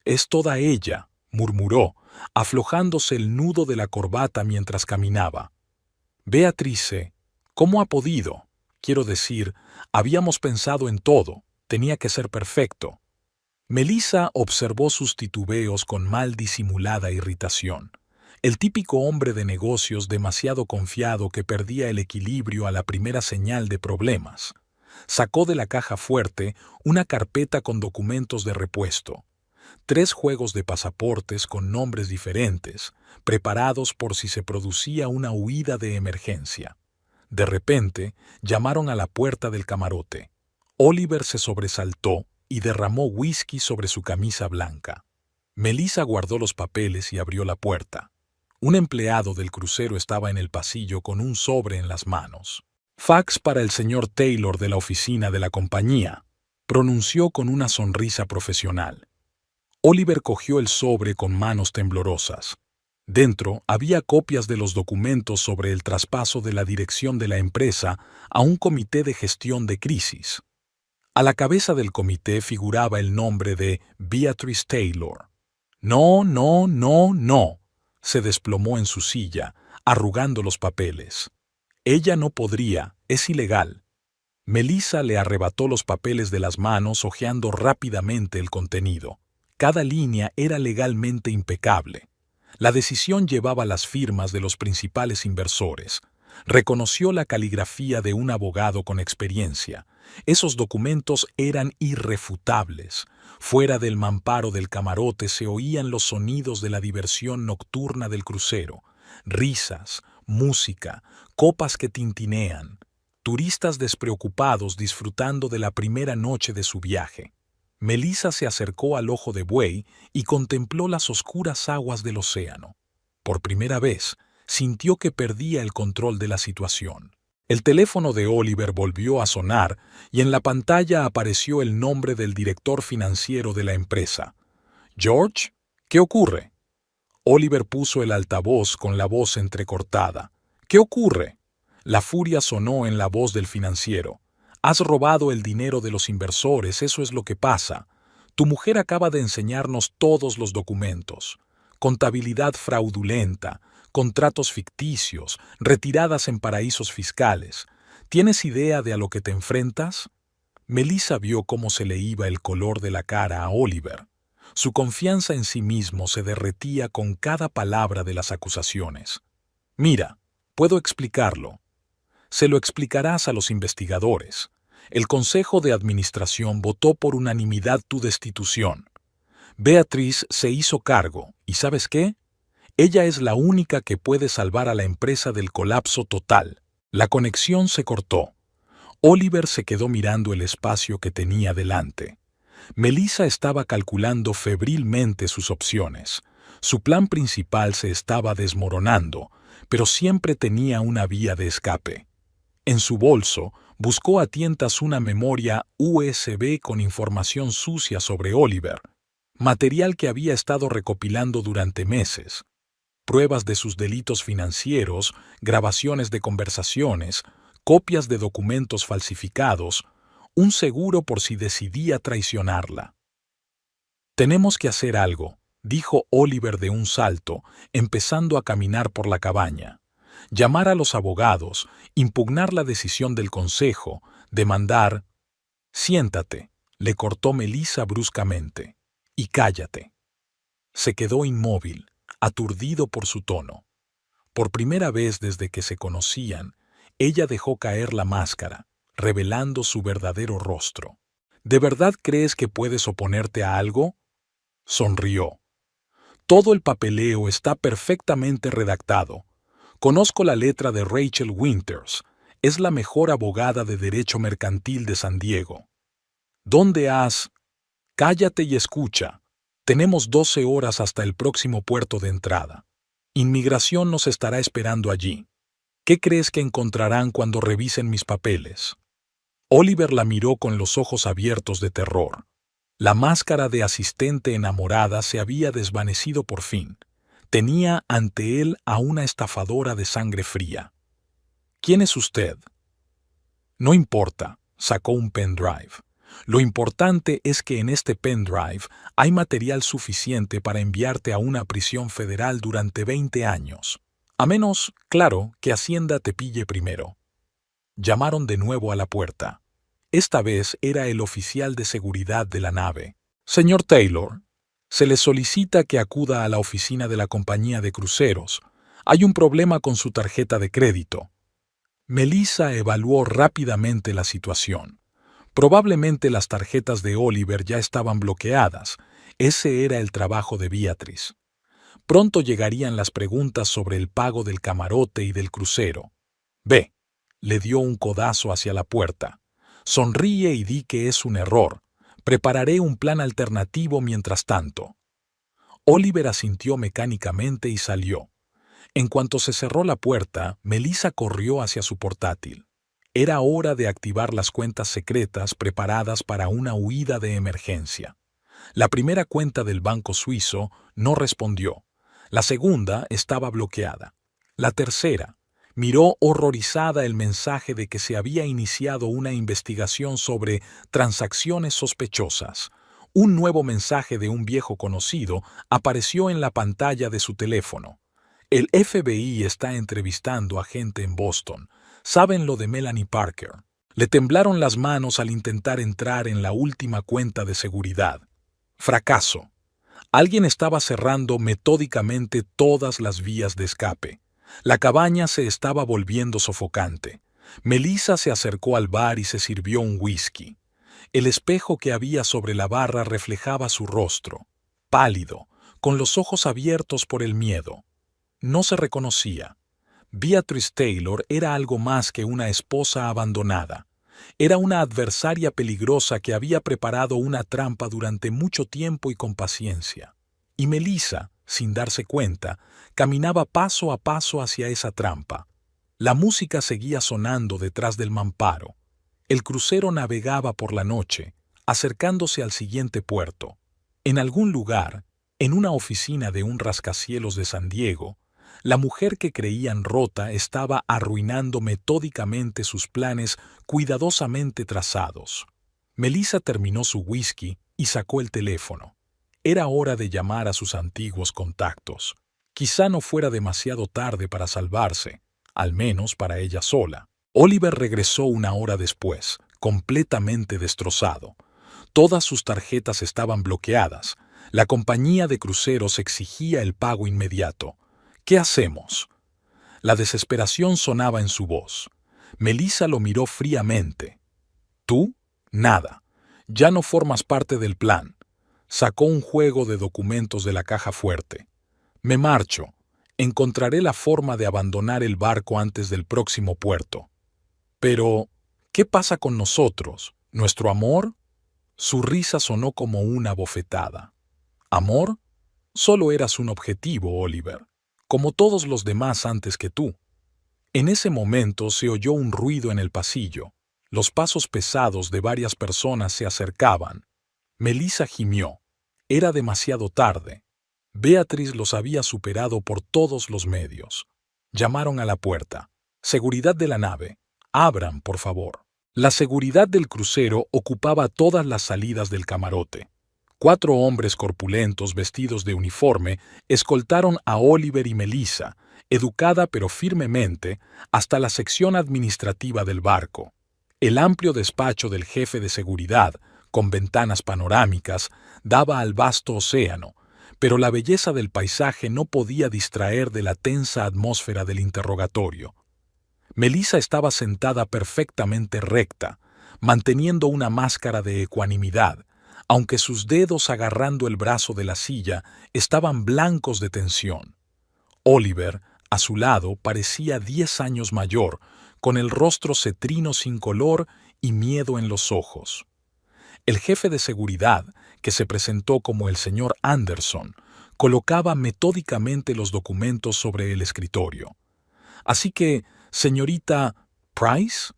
«Es toda ella», murmuró, aflojándose el nudo de la corbata mientras caminaba. «Beatrice, ¿cómo ha podido? Quiero decir, habíamos pensado en todo, tenía que ser perfecto». Melissa observó sus titubeos con mal disimulada irritación. El típico hombre de negocios demasiado confiado que perdía el equilibrio a la primera señal de problemas. Sacó de la caja fuerte una carpeta con documentos de repuesto. 3 juegos de pasaportes con nombres diferentes, preparados por si se producía una huida de emergencia. De repente, llamaron a la puerta del camarote. Oliver se sobresaltó y derramó whisky sobre su camisa blanca. Melissa guardó los papeles y abrió la puerta. Un empleado del crucero estaba en el pasillo con un sobre en las manos. «Fax para el señor Taylor de la oficina de la compañía», pronunció con una sonrisa profesional. Oliver cogió el sobre con manos temblorosas. Dentro había copias de los documentos sobre el traspaso de la dirección de la empresa a un comité de gestión de crisis. A la cabeza del comité figuraba el nombre de Beatrice Taylor. «No, no, no, no», se desplomó en su silla, arrugando los papeles. «Ella no podría, es ilegal». Melissa le arrebató los papeles de las manos hojeando rápidamente el contenido. Cada línea era legalmente impecable. La decisión llevaba las firmas de los principales inversores. Reconoció la caligrafía de un abogado con experiencia. Esos documentos eran irrefutables. Fuera del mamparo del camarote se oían los sonidos de la diversión nocturna del crucero. Risas, música, copas que tintinean. Turistas despreocupados disfrutando de la primera noche de su viaje. Melissa se acercó al ojo de buey y contempló las oscuras aguas del océano. Por primera vez, sintió que perdía el control de la situación. El teléfono de Oliver volvió a sonar y en la pantalla apareció el nombre del director financiero de la empresa. «George, ¿qué ocurre?» Oliver puso el altavoz con la voz entrecortada. «¿Qué ocurre?» La furia sonó en la voz del financiero. «Has robado el dinero de los inversores, eso es lo que pasa. Tu mujer acaba de enseñarnos todos los documentos. Contabilidad fraudulenta, contratos ficticios, retiradas en paraísos fiscales. ¿Tienes idea de a lo que te enfrentas?» Melissa vio cómo se le iba el color de la cara a Oliver. Su confianza en sí mismo se derretía con cada palabra de las acusaciones. «Mira, puedo explicarlo. Se lo explicarás a los investigadores. El Consejo de Administración votó por unanimidad tu destitución. Beatriz se hizo cargo, ¿y sabes qué? Ella es la única que puede salvar a la empresa del colapso total». La conexión se cortó. Oliver se quedó mirando el espacio que tenía delante. Melissa estaba calculando febrilmente sus opciones. Su plan principal se estaba desmoronando, pero siempre tenía una vía de escape. En su bolso, buscó a tientas una memoria USB con información sucia sobre Oliver, material que había estado recopilando durante meses. Pruebas de sus delitos financieros, grabaciones de conversaciones, copias de documentos falsificados, un seguro por si decidía traicionarla. «Tenemos que hacer algo», dijo Oliver de un salto, empezando a caminar por la cabaña. «Llamar a los abogados, impugnar la decisión del consejo, demandar». «Siéntate», le cortó Melissa bruscamente, «y cállate». Se quedó inmóvil, aturdido por su tono. Por primera vez desde que se conocían, ella dejó caer la máscara, revelando su verdadero rostro. «¿De verdad crees que puedes oponerte a algo?» Sonrió. «Todo el papeleo está perfectamente redactado. Conozco la letra de Rachel Winters. Es la mejor abogada de derecho mercantil de San Diego. ¿Dónde has...?» «Cállate y escucha. Tenemos 12 horas hasta el próximo puerto de entrada. Inmigración nos estará esperando allí. ¿Qué crees que encontrarán cuando revisen mis papeles?» Oliver la miró con los ojos abiertos de terror. La máscara de asistente enamorada se había desvanecido por fin. Tenía ante él a una estafadora de sangre fría. «¿Quién es usted?» «No importa», sacó un pendrive. «Lo importante es que en este pendrive hay material suficiente para enviarte a una prisión federal durante 20 años. A menos, claro, que Hacienda te pille primero». Llamaron de nuevo a la puerta. Esta vez era el oficial de seguridad de la nave. «Señor Taylor, se le solicita que acuda a la oficina de la compañía de cruceros. Hay un problema con su tarjeta de crédito». Melissa evaluó rápidamente la situación. Probablemente las tarjetas de Oliver ya estaban bloqueadas. Ese era el trabajo de Beatriz. Pronto llegarían las preguntas sobre el pago del camarote y del crucero. «Ve», le dio un codazo hacia la puerta. «Sonríe y di que es un error. Prepararé un plan alternativo mientras tanto». Oliver asintió mecánicamente y salió. En cuanto se cerró la puerta, Melissa corrió hacia su portátil. Era hora de activar las cuentas secretas preparadas para una huida de emergencia. La primera cuenta del banco suizo no respondió. La segunda estaba bloqueada. La tercera miró horrorizada el mensaje de que se había iniciado una investigación sobre transacciones sospechosas. Un nuevo mensaje de un viejo conocido apareció en la pantalla de su teléfono. «El FBI está entrevistando a gente en Boston. Saben lo de Melanie Parker». Le temblaron las manos al intentar entrar en la última cuenta de seguridad. Fracaso. Alguien estaba cerrando metódicamente todas las vías de escape. La cabaña se estaba volviendo sofocante. Melissa se acercó al bar y se sirvió un whisky. El espejo que había sobre la barra reflejaba su rostro, pálido, con los ojos abiertos por el miedo. No se reconocía. Beatrice Taylor era algo más que una esposa abandonada. Era una adversaria peligrosa que había preparado una trampa durante mucho tiempo y con paciencia. Y Melissa, sin darse cuenta, caminaba paso a paso hacia esa trampa. La música seguía sonando detrás del mamparo. El crucero navegaba por la noche, acercándose al siguiente puerto. En algún lugar, en una oficina de un rascacielos de San Diego, la mujer que creían rota estaba arruinando metódicamente sus planes cuidadosamente trazados. Melissa terminó su whisky y sacó el teléfono. Era hora de llamar a sus antiguos contactos. Quizá no fuera demasiado tarde para salvarse, al menos para ella sola. Oliver regresó una hora después, completamente destrozado. Todas sus tarjetas estaban bloqueadas. La compañía de cruceros exigía el pago inmediato. ¿Qué hacemos? La desesperación sonaba en su voz. Melissa lo miró fríamente. ¿Tú? Nada. Ya no formas parte del plan. Sacó un juego de documentos de la caja fuerte. Me marcho. Encontraré la forma de abandonar el barco antes del próximo puerto. Pero, ¿qué pasa con nosotros? ¿Nuestro amor? Su risa sonó como una bofetada. ¿Amor? Solo eras un objetivo, Oliver, como todos los demás antes que tú. En ese momento se oyó un ruido en el pasillo. Los pasos pesados de varias personas se acercaban. Melissa gimió. Era demasiado tarde. Beatrice los había superado por todos los medios. Llamaron a la puerta. Seguridad de la nave. Abran, por favor. La seguridad del crucero ocupaba todas las salidas del camarote. 4 hombres corpulentos vestidos de uniforme escoltaron a Oliver y Melissa, educada pero firmemente, hasta la sección administrativa del barco. El amplio despacho del jefe de seguridad, con ventanas panorámicas, daba al vasto océano, pero la belleza del paisaje no podía distraer de la tensa atmósfera del interrogatorio. Melissa estaba sentada perfectamente recta, manteniendo una máscara de ecuanimidad, aunque sus dedos agarrando el brazo de la silla estaban blancos de tensión. Oliver, a su lado, parecía 10 años mayor, con el rostro cetrino sin color y miedo en los ojos. El jefe de seguridad, que se presentó como el señor Anderson, colocaba metódicamente los documentos sobre el escritorio. Así que, señorita Price,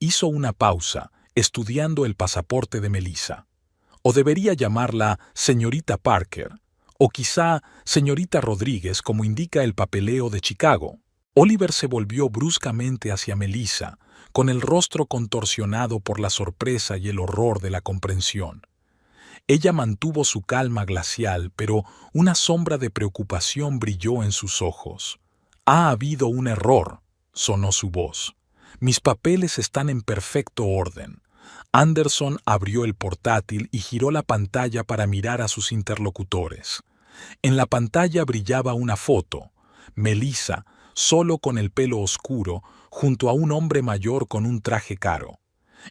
hizo una pausa, estudiando el pasaporte de Melissa. O debería llamarla señorita Parker, o quizá señorita Rodríguez, como indica el papeleo de Chicago. Oliver se volvió bruscamente hacia Melissa, con el rostro contorsionado por la sorpresa y el horror de la comprensión. Ella mantuvo su calma glacial, pero una sombra de preocupación brilló en sus ojos. «Ha habido un error», sonó su voz. «Mis papeles están en perfecto orden». Anderson abrió el portátil y giró la pantalla para mirar a sus interlocutores. En la pantalla brillaba una foto. Melissa, solo con el pelo oscuro, junto a un hombre mayor con un traje caro.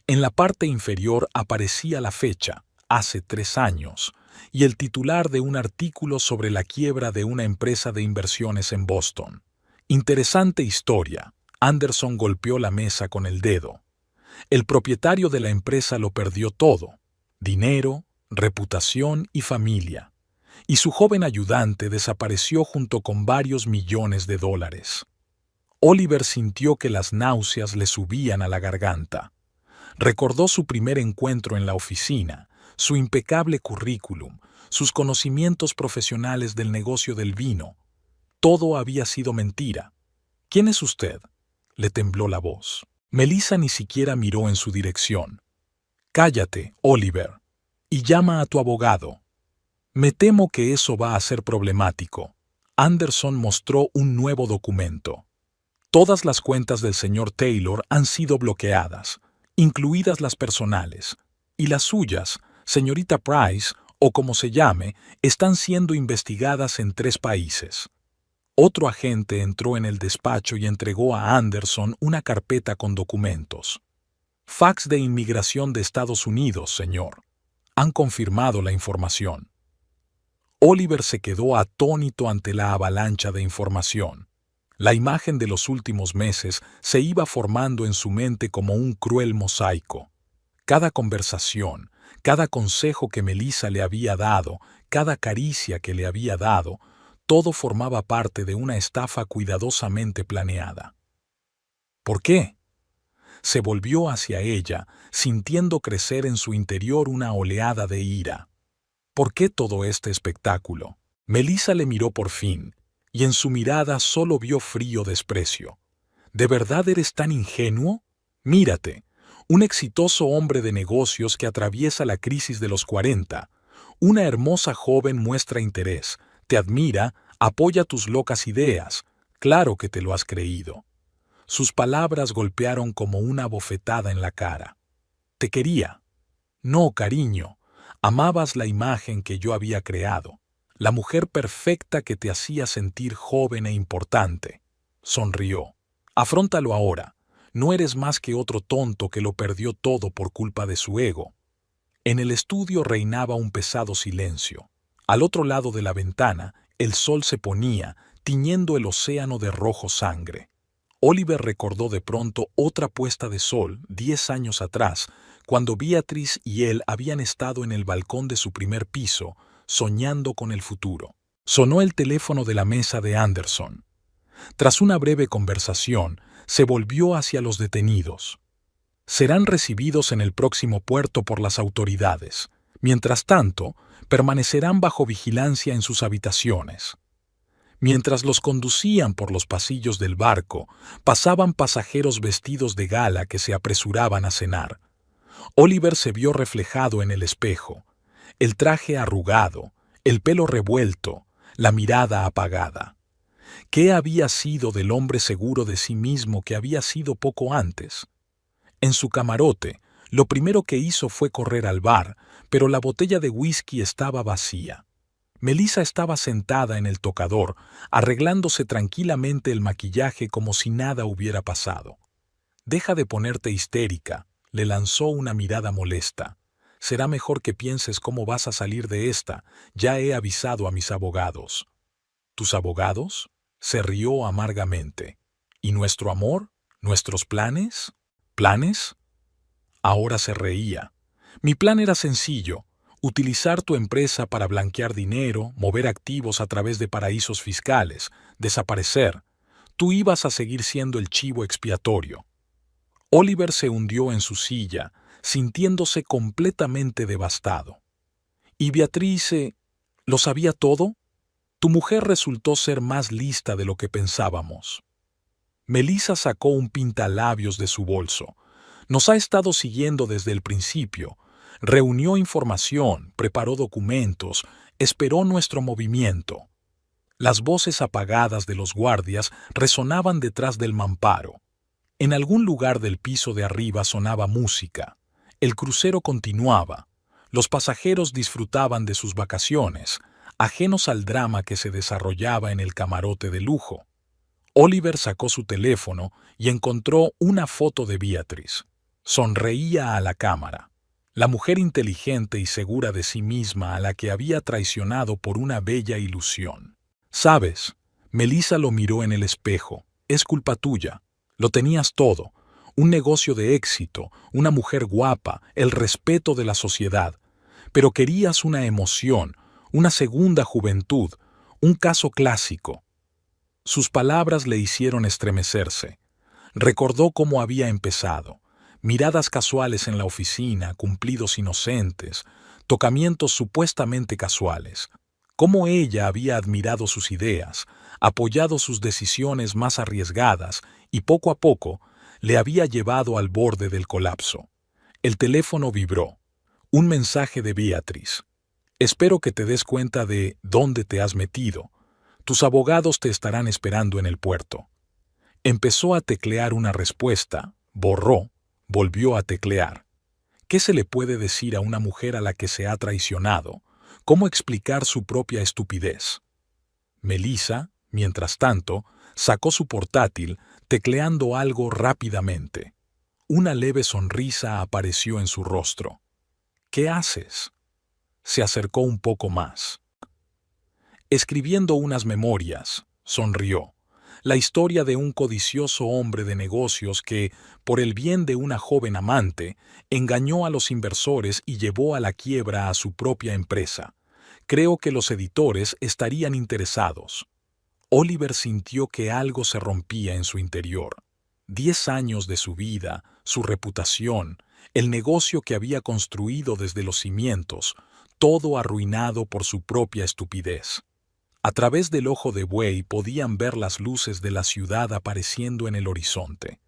En la parte inferior aparecía la fecha, hace 3 años, y el titular de un artículo sobre la quiebra de una empresa de inversiones en Boston. Interesante historia. Anderson golpeó la mesa con el dedo. El propietario de la empresa lo perdió todo: dinero, reputación y familia. Y su joven ayudante desapareció junto con varios millones de dólares. Oliver sintió que las náuseas le subían a la garganta. Recordó su primer encuentro en la oficina, su impecable currículum, sus conocimientos profesionales del negocio del vino. Todo había sido mentira. «¿Quién es usted?», le tembló la voz. Melissa ni siquiera miró en su dirección. «Cállate, Oliver, y llama a tu abogado». «Me temo que eso va a ser problemático». Anderson mostró un nuevo documento. «Todas las cuentas del señor Taylor han sido bloqueadas, incluidas las personales, y las suyas, señorita Price, o como se llame, están siendo investigadas en 3 países». Otro agente entró en el despacho y entregó a Anderson una carpeta con documentos. Fax de inmigración de Estados Unidos, señor. Han confirmado la información. Oliver se quedó atónito ante la avalancha de información. La imagen de los últimos meses se iba formando en su mente como un cruel mosaico. Cada conversación, cada consejo que Melissa le había dado, cada caricia que le había dado, todo formaba parte de una estafa cuidadosamente planeada. ¿Por qué? Se volvió hacia ella, sintiendo crecer en su interior una oleada de ira. ¿Por qué todo este espectáculo? Melissa le miró por fin, y en su mirada solo vio frío desprecio. ¿De verdad eres tan ingenuo? Mírate, un exitoso hombre de negocios que atraviesa la crisis de los 40. Una hermosa joven muestra interés, te admira, apoya tus locas ideas. Claro que te lo has creído. Sus palabras golpearon como una bofetada en la cara. Te quería. No, cariño. Amabas la imagen que yo había creado, la mujer perfecta que te hacía sentir joven e importante. Sonrió. Afróntalo ahora. No eres más que otro tonto que lo perdió todo por culpa de su ego. En el estudio reinaba un pesado silencio. Al otro lado de la ventana, el sol se ponía, tiñendo el océano de rojo sangre. Oliver recordó de pronto otra puesta de sol 10 años atrás, cuando Beatrice y él habían estado en el balcón de su primer piso, soñando con el futuro. Sonó el teléfono de la mesa de Anderson. Tras una breve conversación, se volvió hacia los detenidos. Serán recibidos en el próximo puerto por las autoridades. Mientras tanto, permanecerán bajo vigilancia en sus habitaciones. Mientras los conducían por los pasillos del barco, pasaban pasajeros vestidos de gala que se apresuraban a cenar. Oliver se vio reflejado en el espejo, el traje arrugado, el pelo revuelto, la mirada apagada. ¿Qué había sido del hombre seguro de sí mismo que había sido poco antes? En su camarote, lo primero que hizo fue correr al bar, pero la botella de whisky estaba vacía. Melissa estaba sentada en el tocador, arreglándose tranquilamente el maquillaje como si nada hubiera pasado. «Deja de ponerte histérica», le lanzó una mirada molesta. «Será mejor que pienses cómo vas a salir de esta. Ya he avisado a mis abogados». «¿Tus abogados?», se rió amargamente. «¿Y nuestro amor? ¿Nuestros planes?» «¿Planes?». Ahora se reía. «Mi plan era sencillo. Utilizar tu empresa para blanquear dinero, mover activos a través de paraísos fiscales, desaparecer. Tú ibas a seguir siendo el chivo expiatorio». Oliver se hundió en su silla, sintiéndose completamente devastado. «¿Y Beatrice lo sabía todo? Tu mujer resultó ser más lista de lo que pensábamos». Melissa sacó un pintalabios de su bolso. «Nos ha estado siguiendo desde el principio. Reunió información, preparó documentos, esperó nuestro movimiento». Las voces apagadas de los guardias resonaban detrás del mamparo. En algún lugar del piso de arriba sonaba música. El crucero continuaba. Los pasajeros disfrutaban de sus vacaciones, ajenos al drama que se desarrollaba en el camarote de lujo. Oliver sacó su teléfono y encontró una foto de Beatrice. Sonreía a la cámara. La mujer inteligente y segura de sí misma a la que había traicionado por una bella ilusión. «¿Sabes?», Melissa lo miró en el espejo. «Es culpa tuya. Lo tenías todo. Un negocio de éxito, una mujer guapa, el respeto de la sociedad. Pero querías una emoción, una segunda juventud, un caso clásico». Sus palabras le hicieron estremecerse. Recordó cómo había empezado. Miradas casuales en la oficina, cumplidos inocentes, tocamientos supuestamente casuales. Cómo ella había admirado sus ideas, apoyado sus decisiones más arriesgadas y poco a poco le había llevado al borde del colapso. El teléfono vibró. Un mensaje de Beatrice. «Espero que te des cuenta de dónde te has metido. Tus abogados te estarán esperando en el puerto». Empezó a teclear una respuesta, borró, volvió a teclear. ¿Qué se le puede decir a una mujer a la que se ha traicionado? ¿Cómo explicar su propia estupidez? Melissa Mientras tanto, sacó su portátil, tecleando algo rápidamente. Una leve sonrisa apareció en su rostro. ¿Qué haces? Se acercó un poco más. Escribiendo unas memorias, sonrió. La historia de un codicioso hombre de negocios que, por el bien de una joven amante, engañó a los inversores y llevó a la quiebra a su propia empresa. Creo que los editores estarían interesados. Oliver sintió que algo se rompía en su interior. 10 años de su vida, su reputación, el negocio que había construido desde los cimientos, todo arruinado por su propia estupidez. A través del ojo de buey podían ver las luces de la ciudad apareciendo en el horizonte.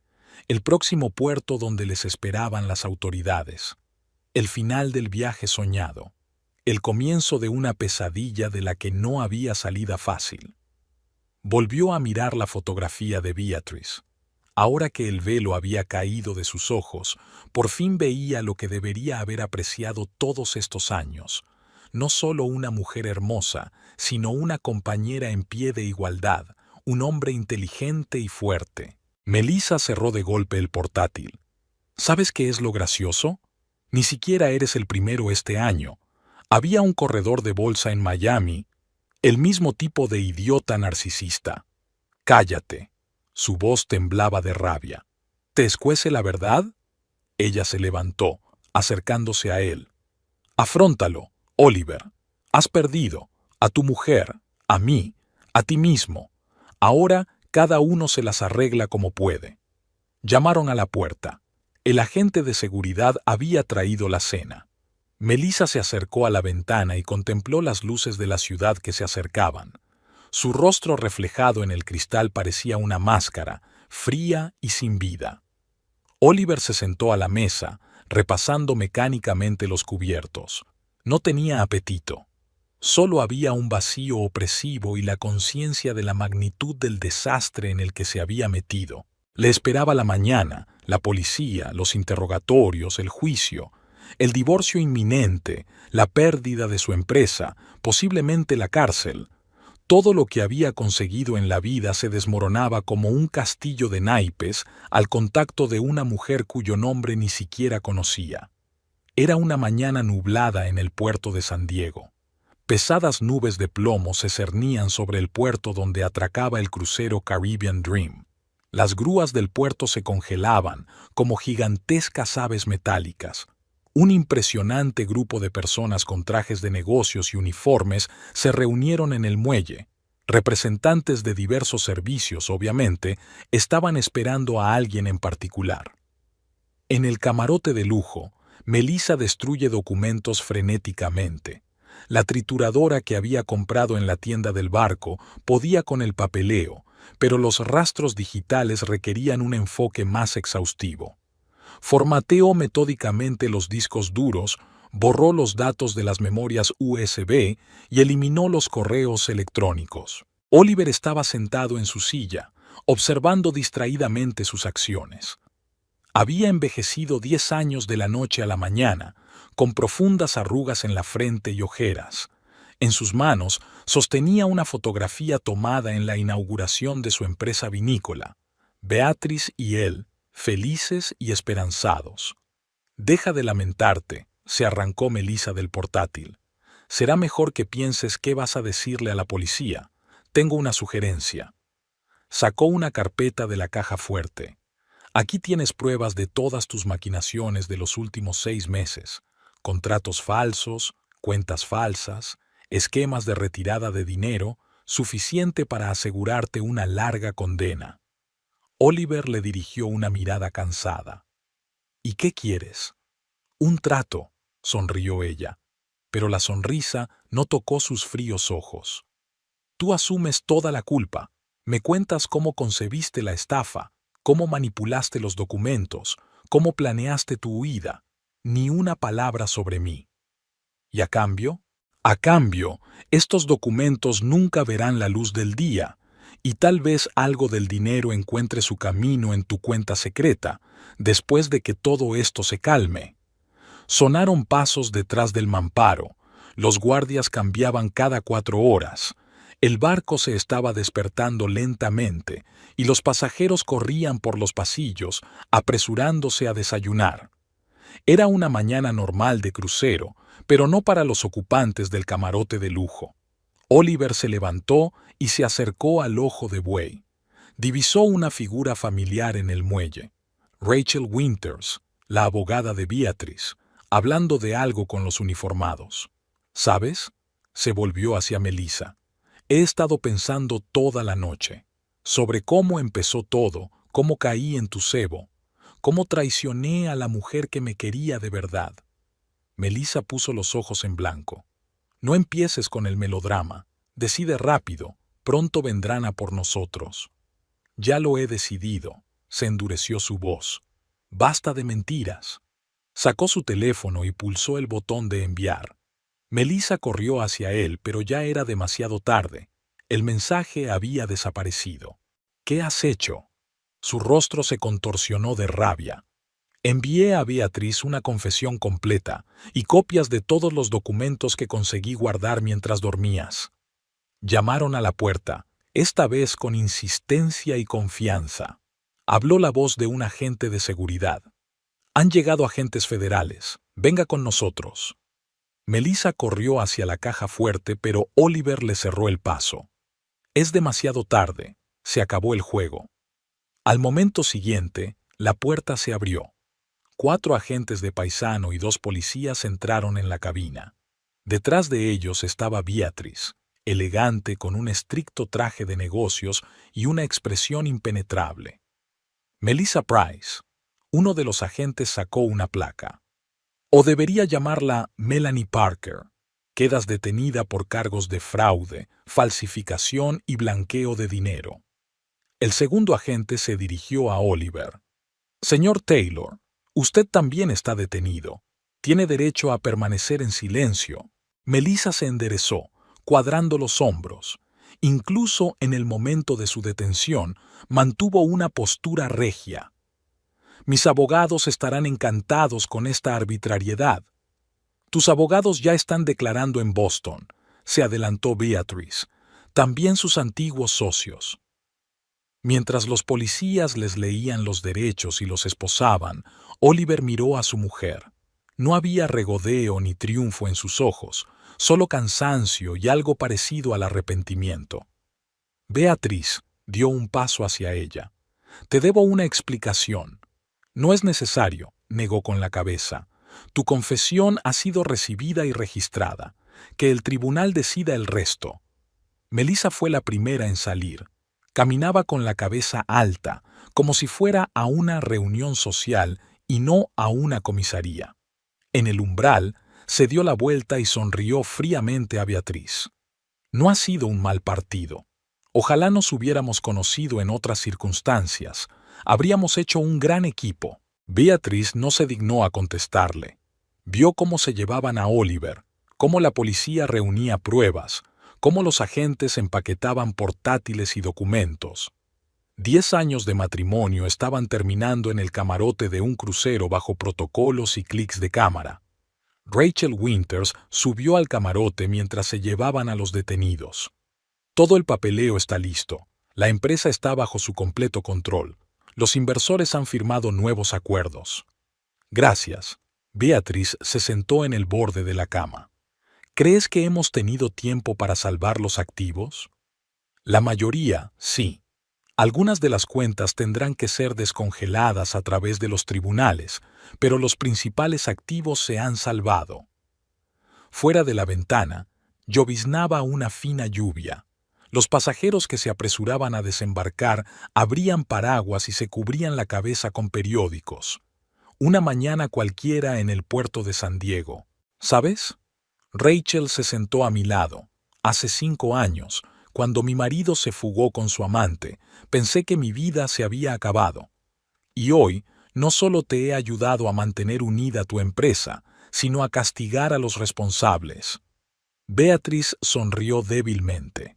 El próximo puerto donde les esperaban las autoridades. El final del viaje soñado. El comienzo de una pesadilla de la que no había salida fácil. Volvió a mirar la fotografía de Beatrice. Ahora que el velo había caído de sus ojos, por fin veía lo que debería haber apreciado todos estos años. No solo una mujer hermosa, sino una compañera en pie de igualdad, un hombre inteligente y fuerte. Melissa cerró de golpe el portátil. ¿Sabes qué es lo gracioso? Ni siquiera eres el primero este año. Había un corredor de bolsa en Miami, el mismo tipo de idiota narcisista. Cállate. Su voz temblaba de rabia. ¿Te escuece la verdad? Ella se levantó, acercándose a él. Afróntalo, Oliver. Has perdido. A tu mujer, a mí, a ti mismo. Ahora cada uno se las arregla como puede. Llamaron a la puerta. El agente de seguridad había traído la cena. Melissa se acercó a la ventana y contempló las luces de la ciudad que se acercaban. Su rostro reflejado en el cristal parecía una máscara, fría y sin vida. Oliver se sentó a la mesa, repasando mecánicamente los cubiertos. No tenía apetito. Solo había un vacío opresivo y la conciencia de la magnitud del desastre en el que se había metido. Le esperaba la mañana, la policía, los interrogatorios, el juicio, el divorcio inminente, la pérdida de su empresa, posiblemente la cárcel. Todo lo que había conseguido en la vida se desmoronaba como un castillo de naipes al contacto de una mujer cuyo nombre ni siquiera conocía. Era una mañana nublada en el puerto de San Diego. Pesadas nubes de plomo se cernían sobre el puerto donde atracaba el crucero Caribbean Dream. Las grúas del puerto se congelaban como gigantescas aves metálicas. Un impresionante grupo de personas con trajes de negocios y uniformes se reunieron en el muelle. Representantes de diversos servicios, obviamente, estaban esperando a alguien en particular. En el camarote de lujo, Melissa destruye documentos frenéticamente. La trituradora que había comprado en la tienda del barco podía con el papeleo, pero los rastros digitales requerían un enfoque más exhaustivo. Formateó metódicamente los discos duros, borró los datos de las memorias USB y eliminó los correos electrónicos. Oliver estaba sentado en su silla, observando distraídamente sus acciones. Había envejecido 10 años de la noche a la mañana, con profundas arrugas en la frente y ojeras. En sus manos sostenía una fotografía tomada en la inauguración de su empresa vinícola. Beatrice y él, felices y esperanzados. Deja de lamentarte, se arrancó Melissa del portátil. Será mejor que pienses qué vas a decirle a la policía. Tengo una sugerencia. Sacó una carpeta de la caja fuerte. Aquí tienes pruebas de todas tus maquinaciones de los últimos 6 meses. Contratos falsos, cuentas falsas, esquemas de retirada de dinero, suficiente para asegurarte una larga condena. Oliver le dirigió una mirada cansada. ¿Y qué quieres? Un trato, sonrió ella, pero la sonrisa no tocó sus fríos ojos. Tú asumes toda la culpa. Me cuentas cómo concebiste la estafa, cómo manipulaste los documentos, cómo planeaste tu huida. Ni una palabra sobre mí. ¿Y a cambio? A cambio, estos documentos nunca verán la luz del día, y tal vez algo del dinero encuentre su camino en tu cuenta secreta, después de que todo esto se calme. Sonaron pasos detrás del mamparo. Los guardias cambiaban cada 4 horas. El barco se estaba despertando lentamente y los pasajeros corrían por los pasillos, apresurándose a desayunar. Era una mañana normal de crucero, pero no para los ocupantes del camarote de lujo. Oliver se levantó y se acercó al ojo de buey. Divisó una figura familiar en el muelle. Rachel Winters, la abogada de Beatrice, hablando de algo con los uniformados. ¿Sabes? Se volvió hacia Melissa. He estado pensando toda la noche sobre cómo empezó todo, cómo caí en tu cebo, cómo traicioné a la mujer que me quería de verdad. Melissa puso los ojos en blanco. No empieces con el melodrama. Decide rápido. Pronto vendrán a por nosotros. Ya lo he decidido. Se endureció su voz. Basta de mentiras. Sacó su teléfono y pulsó el botón de enviar. Melissa corrió hacia él, pero ya era demasiado tarde. El mensaje había desaparecido. ¿Qué has hecho? Su rostro se contorsionó de rabia. Envié a Beatrice una confesión completa y copias de todos los documentos que conseguí guardar mientras dormías. Llamaron a la puerta, esta vez con insistencia y confianza. Habló la voz de un agente de seguridad. Han llegado agentes federales. Venga con nosotros. Melissa corrió hacia la caja fuerte, pero Oliver le cerró el paso. Es demasiado tarde. Se acabó el juego. Al momento siguiente, la puerta se abrió. 4 agentes de paisano y 2 policías entraron en la cabina. Detrás de ellos estaba Beatrice, elegante con un estricto traje de negocios y una expresión impenetrable. Melissa Price. Uno de los agentes sacó una placa. O debería llamarla Melanie Parker. Quedas detenida por cargos de fraude, falsificación y blanqueo de dinero. El segundo agente se dirigió a Oliver. Señor Taylor, usted también está detenido. Tiene derecho a permanecer en silencio. Melissa se enderezó, cuadrando los hombros. Incluso en el momento de su detención, mantuvo una postura regia. Mis abogados estarán encantados con esta arbitrariedad. Tus abogados ya están declarando en Boston, se adelantó Beatrice. También sus antiguos socios. Mientras los policías les leían los derechos y los esposaban, Oliver miró a su mujer. No había regodeo ni triunfo en sus ojos, solo cansancio y algo parecido al arrepentimiento. Beatrice dio un paso hacia ella. Te debo una explicación. No es necesario, negó con la cabeza. Tu confesión ha sido recibida y registrada. Que el tribunal decida el resto. Melissa fue la primera en salir. Caminaba con la cabeza alta, como si fuera a una reunión social y no a una comisaría. En el umbral, se dio la vuelta y sonrió fríamente a Beatrice. No ha sido un mal partido. Ojalá nos hubiéramos conocido en otras circunstancias. Habríamos hecho un gran equipo. Beatrice no se dignó a contestarle. Vio cómo se llevaban a Oliver, cómo la policía reunía pruebas, cómo los agentes empaquetaban portátiles y documentos. 10 años de matrimonio estaban terminando en el camarote de un crucero bajo protocolos y clics de cámara. Rachel Winters subió al camarote mientras se llevaban a los detenidos. Todo el papeleo está listo. La empresa está bajo su completo control. Los inversores han firmado nuevos acuerdos. Gracias. Beatrice se sentó en el borde de la cama. ¿Crees que hemos tenido tiempo para salvar los activos? La mayoría, sí. Algunas de las cuentas tendrán que ser descongeladas a través de los tribunales, pero los principales activos se han salvado. Fuera de la ventana, lloviznaba una fina lluvia. Los pasajeros que se apresuraban a desembarcar abrían paraguas y se cubrían la cabeza con periódicos. Una mañana cualquiera en el puerto de San Diego. ¿Sabes? Rachel se sentó a mi lado. Hace 5 años, cuando mi marido se fugó con su amante, pensé que mi vida se había acabado. Y hoy, no solo te he ayudado a mantener unida tu empresa, sino a castigar a los responsables. Beatrice sonrió débilmente.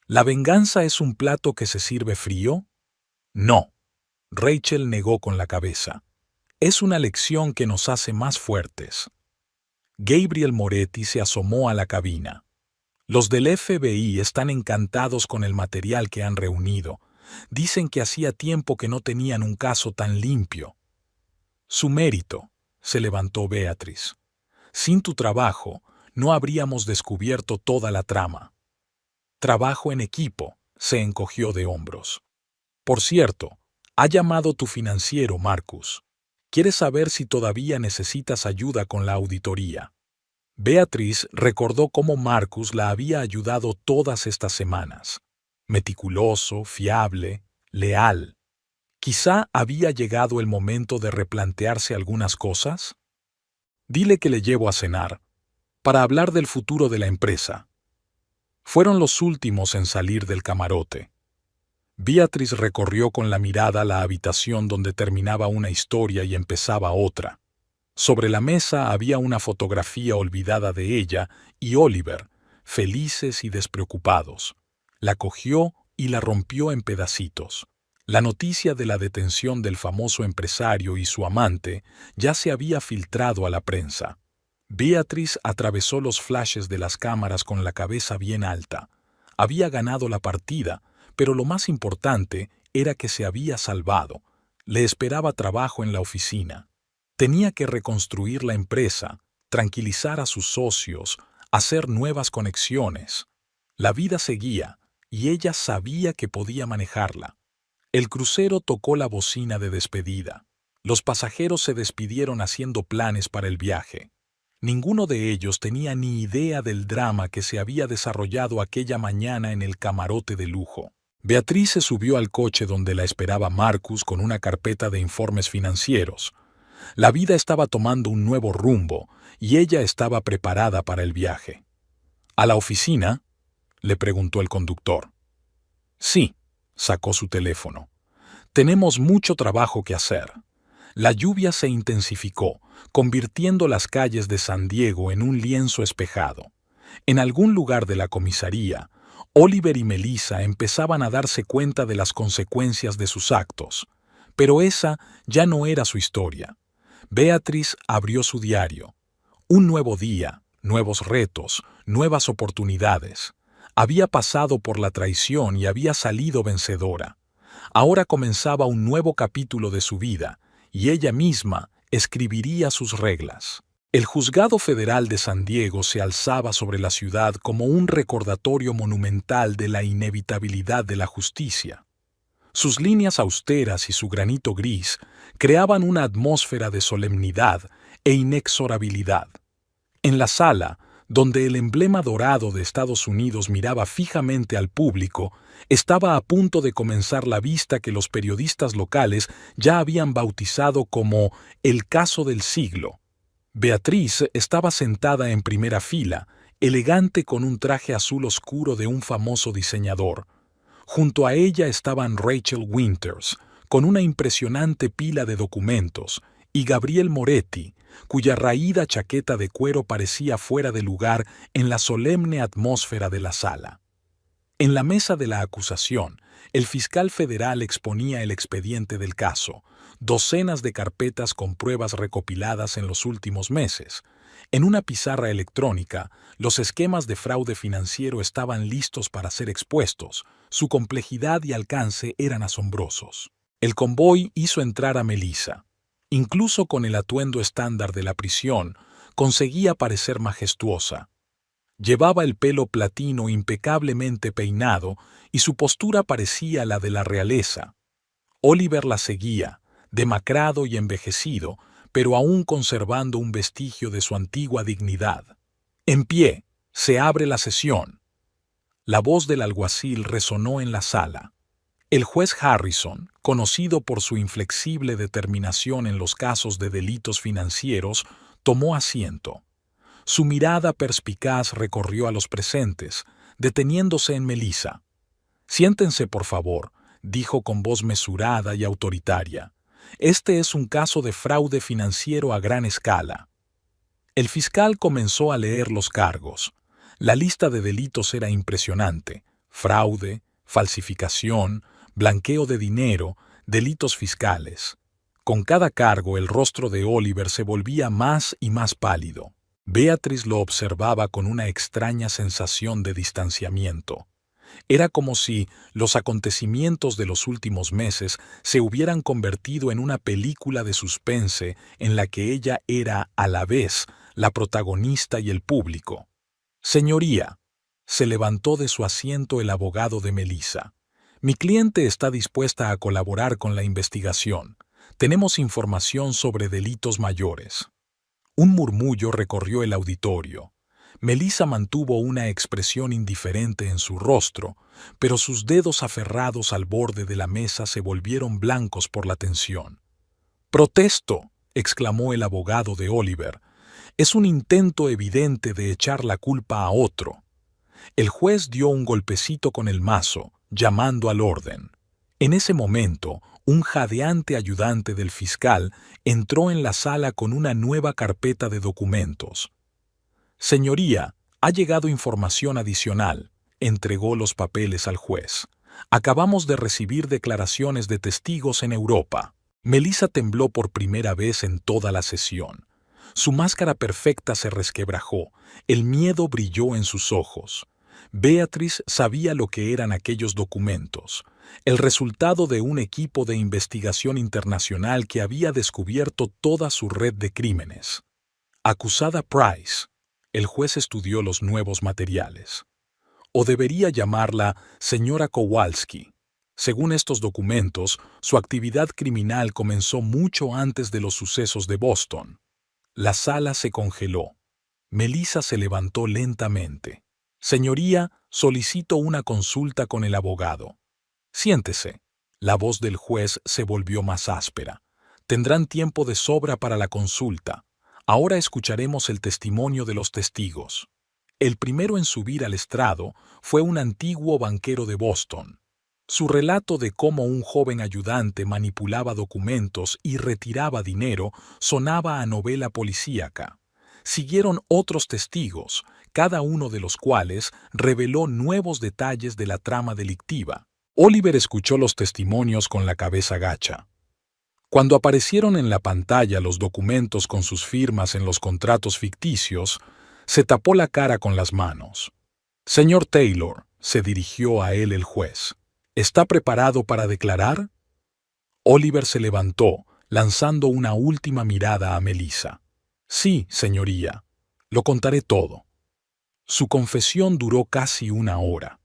¿La venganza es un plato que se sirve frío? No. Rachel negó con la cabeza. Es una lección que nos hace más fuertes. Gabriel Moretti se asomó a la cabina. Los del FBI están encantados con el material que han reunido. Dicen que hacía tiempo que no tenían un caso tan limpio. Su mérito, se levantó Beatriz. Sin tu trabajo, no habríamos descubierto toda la trama. Trabajo en equipo, se encogió de hombros. Por cierto, ha llamado tu financiero, Marcus. Quiere saber si todavía necesitas ayuda con la auditoría. Beatriz recordó cómo Marcus la había ayudado todas estas semanas. Meticuloso, fiable, leal. Quizá había llegado el momento de replantearse algunas cosas. Dile que le llevo a cenar, para hablar del futuro de la empresa. Fueron los últimos en salir del camarote. Beatriz recorrió con la mirada la habitación donde terminaba una historia y empezaba otra. Sobre la mesa había una fotografía olvidada de ella y Oliver, felices y despreocupados. La cogió y la rompió en pedacitos. La noticia de la detención del famoso empresario y su amante ya se había filtrado a la prensa. Beatriz atravesó los flashes de las cámaras con la cabeza bien alta. Había ganado la partida, pero lo más importante era que se había salvado. Le esperaba trabajo en la oficina. Tenía que reconstruir la empresa, tranquilizar a sus socios, hacer nuevas conexiones. La vida seguía, y ella sabía que podía manejarla. El crucero tocó la bocina de despedida. Los pasajeros se despidieron haciendo planes para el viaje. Ninguno de ellos tenía ni idea del drama que se había desarrollado aquella mañana en el camarote de lujo. Beatriz se subió al coche donde la esperaba Marcus con una carpeta de informes financieros. La vida estaba tomando un nuevo rumbo y ella estaba preparada para el viaje. ¿A la oficina?, le preguntó el conductor. Sí, sacó su teléfono. Tenemos mucho trabajo que hacer. La lluvia se intensificó, convirtiendo las calles de San Diego en un lienzo espejado. En algún lugar de la comisaría, Oliver y Melissa empezaban a darse cuenta de las consecuencias de sus actos. Pero esa ya no era su historia. Beatriz abrió su diario. Un nuevo día, nuevos retos, nuevas oportunidades. Había pasado por la traición y había salido vencedora. Ahora comenzaba un nuevo capítulo de su vida, y ella misma escribiría sus reglas. El Juzgado Federal de San Diego se alzaba sobre la ciudad como un recordatorio monumental de la inevitabilidad de la justicia. Sus líneas austeras y su granito gris creaban una atmósfera de solemnidad e inexorabilidad. En la sala, donde el emblema dorado de Estados Unidos miraba fijamente al público, estaba a punto de comenzar la vista que los periodistas locales ya habían bautizado como el caso del siglo. Beatriz estaba sentada en primera fila, elegante con un traje azul oscuro de un famoso diseñador. Junto a ella estaban Rachel Winters, con una impresionante pila de documentos, y Gabriel Moretti, cuya raída chaqueta de cuero parecía fuera de lugar en la solemne atmósfera de la sala. En la mesa de la acusación, el fiscal federal exponía el expediente del caso, docenas de carpetas con pruebas recopiladas en los últimos meses. En una pizarra electrónica, los esquemas de fraude financiero estaban listos para ser expuestos. Su complejidad y alcance eran asombrosos. El convoy hizo entrar a Melissa. Incluso con el atuendo estándar de la prisión, conseguía parecer majestuosa. Llevaba el pelo platino impecablemente peinado y su postura parecía la de la realeza. Oliver la seguía, demacrado y envejecido, pero aún conservando un vestigio de su antigua dignidad. En pie, se abre la sesión. La voz del alguacil resonó en la sala. El juez Harrison, conocido por su inflexible determinación en los casos de delitos financieros, tomó asiento. Su mirada perspicaz recorrió a los presentes, deteniéndose en Melissa. «Siéntense, por favor», dijo con voz mesurada y autoritaria. «Este es un caso de fraude financiero a gran escala». El fiscal comenzó a leer los cargos. La lista de delitos era impresionante: fraude, falsificación, blanqueo de dinero, delitos fiscales. Con cada cargo el rostro de Oliver se volvía más y más pálido. Beatriz lo observaba con una extraña sensación de distanciamiento. Era como si los acontecimientos de los últimos meses se hubieran convertido en una película de suspense en la que ella era, a la vez, la protagonista y el público. Señoría, se levantó de su asiento el abogado de Melissa. Mi cliente está dispuesta a colaborar con la investigación. Tenemos información sobre delitos mayores. Un murmullo recorrió el auditorio. Melissa mantuvo una expresión indiferente en su rostro, pero sus dedos aferrados al borde de la mesa se volvieron blancos por la tensión. «Protesto», exclamó el abogado de Oliver. «Es un intento evidente de echar la culpa a otro». El juez dio un golpecito con el mazo, llamando al orden. En ese momento, un jadeante ayudante del fiscal entró en la sala con una nueva carpeta de documentos. «Señoría, ha llegado información adicional», entregó los papeles al juez. «Acabamos de recibir declaraciones de testigos en Europa». Melissa tembló por primera vez en toda la sesión. Su máscara perfecta se resquebrajó, el miedo brilló en sus ojos. Beatriz sabía lo que eran aquellos documentos, el resultado de un equipo de investigación internacional que había descubierto toda su red de crímenes. Acusada Price. El juez estudió los nuevos materiales. O debería llamarla señora Kowalski. Según estos documentos, su actividad criminal comenzó mucho antes de los sucesos de Boston. La sala se congeló. Melissa se levantó lentamente. «Señoría, solicito una consulta con el abogado». «Siéntese». La voz del juez se volvió más áspera. «Tendrán tiempo de sobra para la consulta. Ahora escucharemos el testimonio de los testigos». El primero en subir al estrado fue un antiguo banquero de Boston. Su relato de cómo un joven ayudante manipulaba documentos y retiraba dinero sonaba a novela policíaca. Siguieron otros testigos, cada uno de los cuales reveló nuevos detalles de la trama delictiva. Oliver escuchó los testimonios con la cabeza gacha. Cuando aparecieron en la pantalla los documentos con sus firmas en los contratos ficticios, se tapó la cara con las manos. «Señor Taylor», se dirigió a él el juez, «¿está preparado para declarar?» Oliver se levantó, lanzando una última mirada a Melissa. «Sí, señoría. Lo contaré todo». Su confesión duró casi una hora.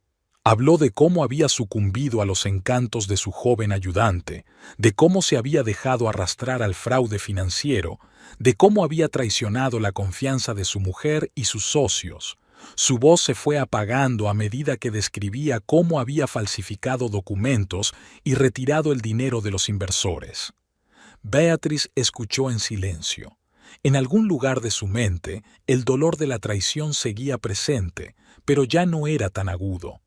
Habló de cómo había sucumbido a los encantos de su joven ayudante, de cómo se había dejado arrastrar al fraude financiero, de cómo había traicionado la confianza de su mujer y sus socios. Su voz se fue apagando a medida que describía cómo había falsificado documentos y retirado el dinero de los inversores. Beatriz escuchó en silencio. En algún lugar de su mente, el dolor de la traición seguía presente, pero ya no era tan agudo.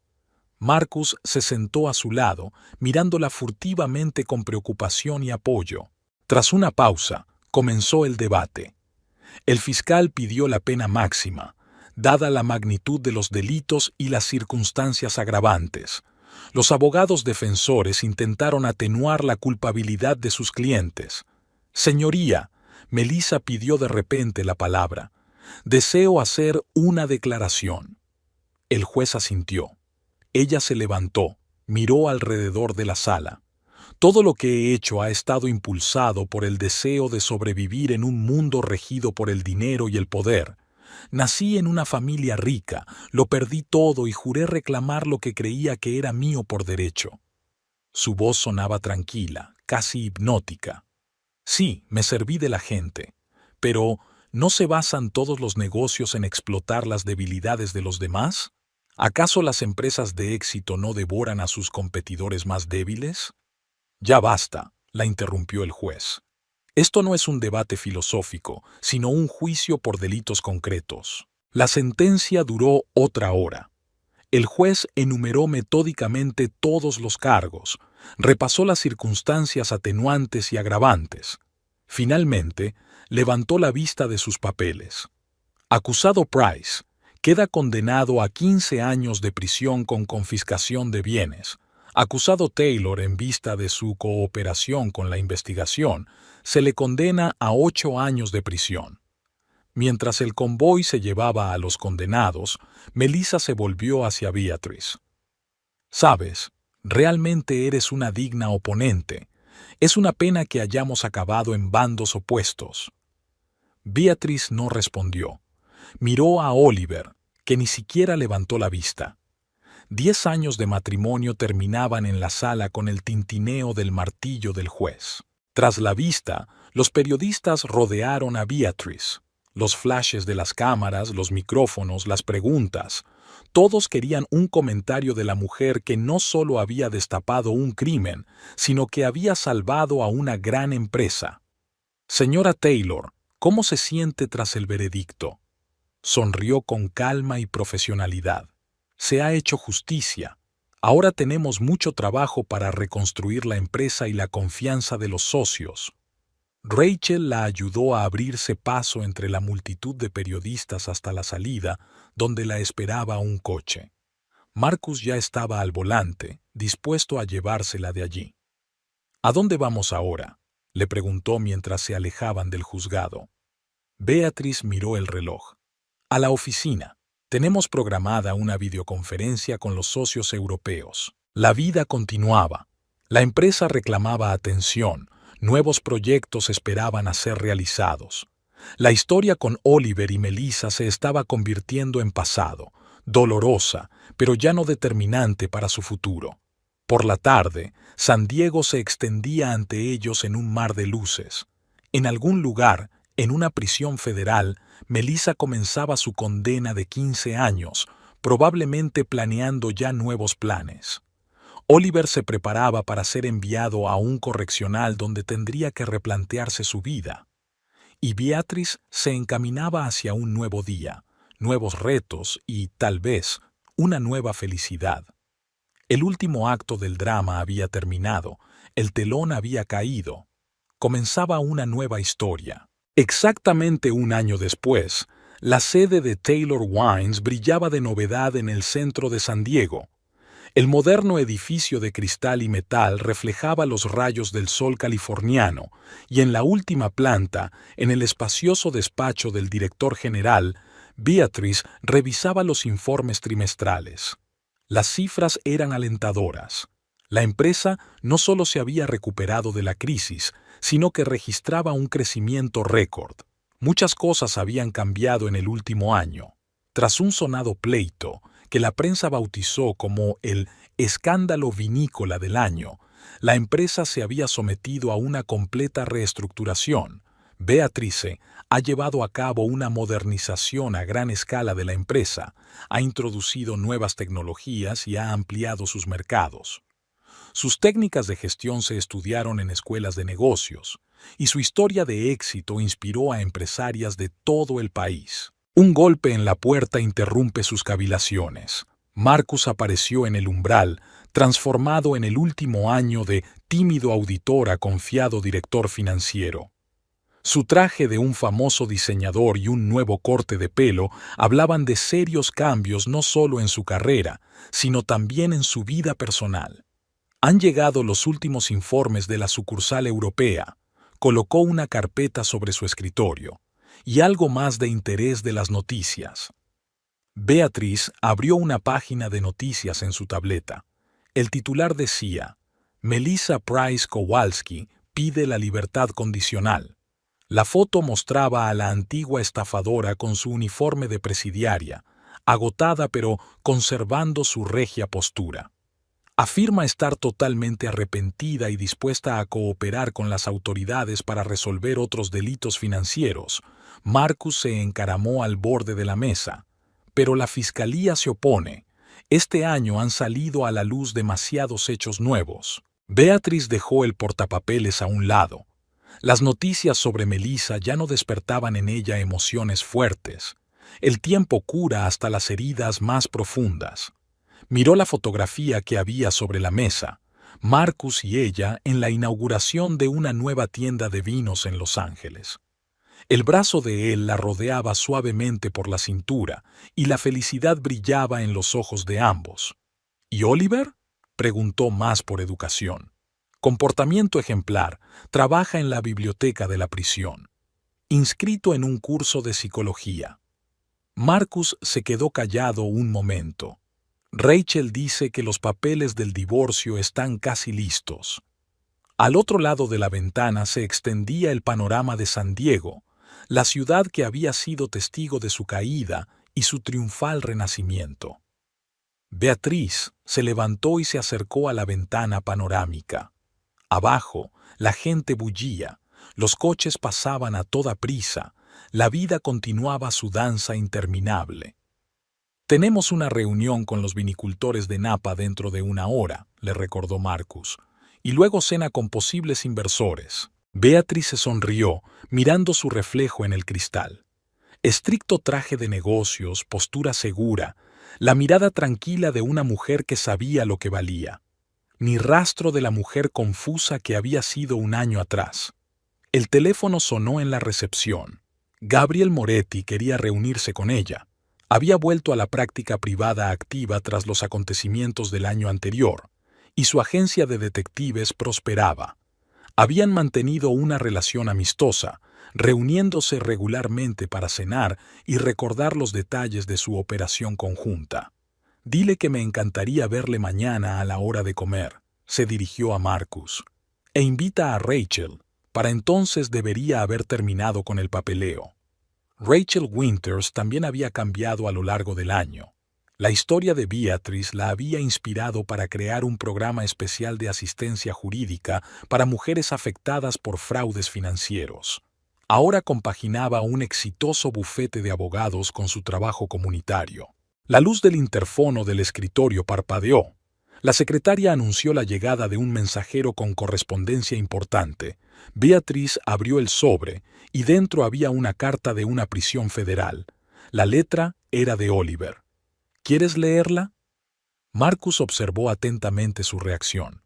Marcus se sentó a su lado, mirándola furtivamente con preocupación y apoyo. Tras una pausa, comenzó el debate. El fiscal pidió la pena máxima, dada la magnitud de los delitos y las circunstancias agravantes. Los abogados defensores intentaron atenuar la culpabilidad de sus clientes. «Señoría», Melissa pidió de repente la palabra. «Deseo hacer una declaración». El juez asintió. Ella se levantó, miró alrededor de la sala. «Todo lo que he hecho ha estado impulsado por el deseo de sobrevivir en un mundo regido por el dinero y el poder. Nací en una familia rica, lo perdí todo y juré reclamar lo que creía que era mío por derecho». Su voz sonaba tranquila, casi hipnótica. «Sí, me serví de la gente. Pero, ¿no se basan todos los negocios en explotar las debilidades de los demás? ¿Acaso las empresas de éxito no devoran a sus competidores más débiles?» «Ya basta», la interrumpió el juez. «Esto no es un debate filosófico, sino un juicio por delitos concretos». La sentencia duró otra hora. El juez enumeró metódicamente todos los cargos, repasó las circunstancias atenuantes y agravantes. Finalmente, levantó la vista de sus papeles. «Acusado Price queda condenado a 15 años de prisión con confiscación de bienes. Acusado Taylor, en vista de su cooperación con la investigación, se le condena a 8 años de prisión». Mientras el convoy se llevaba a los condenados, Melissa se volvió hacia Beatrice. «Sabes, realmente eres una digna oponente. Es una pena que hayamos acabado en bandos opuestos». Beatrice no respondió. Miró a Oliver, que ni siquiera levantó la vista. 10 años de matrimonio terminaban en la sala con el tintineo del martillo del juez. Tras la vista, los periodistas rodearon a Beatrice. Los flashes de las cámaras, los micrófonos, las preguntas. Todos querían un comentario de la mujer que no solo había destapado un crimen, sino que había salvado a una gran empresa. «Señora Taylor, ¿cómo se siente tras el veredicto?». Sonrió con calma y profesionalidad. «Se ha hecho justicia. Ahora tenemos mucho trabajo para reconstruir la empresa y la confianza de los socios». Rachel la ayudó a abrirse paso entre la multitud de periodistas hasta la salida, donde la esperaba un coche. Marcus ya estaba al volante, dispuesto a llevársela de allí. «¿A dónde vamos ahora?», le preguntó mientras se alejaban del juzgado. Beatrice miró el reloj. «A la oficina. Tenemos programada una videoconferencia con los socios europeos». La vida continuaba. La empresa reclamaba atención. Nuevos proyectos esperaban a ser realizados. La historia con Oliver y Melissa se estaba convirtiendo en pasado, dolorosa, pero ya no determinante para su futuro. Por la tarde, San Diego se extendía ante ellos en un mar de luces. En algún lugar, en una prisión federal, Melissa comenzaba su condena de 15 años, probablemente planeando ya nuevos planes. Oliver se preparaba para ser enviado a un correccional donde tendría que replantearse su vida. Y Beatrice se encaminaba hacia un nuevo día, nuevos retos y, tal vez, una nueva felicidad. El último acto del drama había terminado, el telón había caído. Comenzaba una nueva historia. Exactamente un año después, la sede de Taylor Wines brillaba de novedad en el centro de San Diego. El moderno edificio de cristal y metal reflejaba los rayos del sol californiano, y en la última planta, en el espacioso despacho del director general, Beatrice revisaba los informes trimestrales. Las cifras eran alentadoras. La empresa no solo se había recuperado de la crisis, sino que registraba un crecimiento récord. Muchas cosas habían cambiado en el último año. Tras un sonado pleito, que la prensa bautizó como el escándalo vinícola del año, la empresa se había sometido a una completa reestructuración. Beatrice ha llevado a cabo una modernización a gran escala de la empresa, ha introducido nuevas tecnologías y ha ampliado sus mercados. Sus técnicas de gestión se estudiaron en escuelas de negocios, y su historia de éxito inspiró a empresarias de todo el país. Un golpe en la puerta interrumpe sus cavilaciones. Marcus apareció en el umbral, transformado en el último año de tímido auditor a confiado director financiero. Su traje de un famoso diseñador y un nuevo corte de pelo hablaban de serios cambios no solo en su carrera, sino también en su vida personal. Han llegado los últimos informes de la sucursal europea. Colocó una carpeta sobre su escritorio. Y algo más de interés de las noticias. Beatrice abrió una página de noticias en su tableta. El titular decía: Melissa Price Kowalski pide la libertad condicional. La foto mostraba a la antigua estafadora con su uniforme de presidiaria, agotada pero conservando su regia postura. Afirma estar totalmente arrepentida y dispuesta a cooperar con las autoridades para resolver otros delitos financieros. Marcus se encaramó al borde de la mesa. Pero la fiscalía se opone. Este año han salido a la luz demasiados hechos nuevos. Beatrice dejó el portapapeles a un lado. Las noticias sobre Melissa ya no despertaban en ella emociones fuertes. El tiempo cura hasta las heridas más profundas. Miró la fotografía que había sobre la mesa. Marcus y ella en la inauguración de una nueva tienda de vinos en Los Ángeles. El brazo de él la rodeaba suavemente por la cintura y la felicidad brillaba en los ojos de ambos. ¿Y Oliver?, preguntó más por educación. Comportamiento ejemplar, trabaja en la biblioteca de la prisión. inscrito en un curso de psicología. Marcus se quedó callado un momento. Rachel dice que los papeles del divorcio están casi listos. Al otro lado de la ventana se extendía el panorama de San Diego, la ciudad que había sido testigo de su caída y su triunfal renacimiento. Beatriz se levantó y se acercó a la ventana panorámica. Abajo, la gente bullía, los coches pasaban a toda prisa, la vida continuaba su danza interminable. «Tenemos una reunión con los vinicultores de Napa dentro de 1 hora», le recordó Marcus, «y luego cena con posibles inversores». Beatriz se sonrió, mirando su reflejo en el cristal. Estricto traje de negocios, postura segura, la mirada tranquila de una mujer que sabía lo que valía. Ni rastro de la mujer confusa que había sido 1 año atrás. El teléfono sonó en la recepción. Gabriel Moretti quería reunirse con ella. Había vuelto a la práctica privada activa tras los acontecimientos del año anterior, y su agencia de detectives prosperaba. Habían mantenido una relación amistosa, reuniéndose regularmente para cenar y recordar los detalles de su operación conjunta. «Dile que me encantaría verle mañana a la hora de comer», se dirigió a Marcus. «E invita a Rachel. Para entonces debería haber terminado con el papeleo». Rachel Winters también había cambiado a lo largo del año. La historia de Beatriz la había inspirado para crear un programa especial de asistencia jurídica para mujeres afectadas por fraudes financieros. Ahora compaginaba un exitoso bufete de abogados con su trabajo comunitario. La luz del interfono del escritorio parpadeó. La secretaria anunció la llegada de un mensajero con correspondencia importante. Beatriz abrió el sobre y dentro había una carta de una prisión federal. La letra era de Oliver. «¿Quieres leerla?» Marcus observó atentamente su reacción.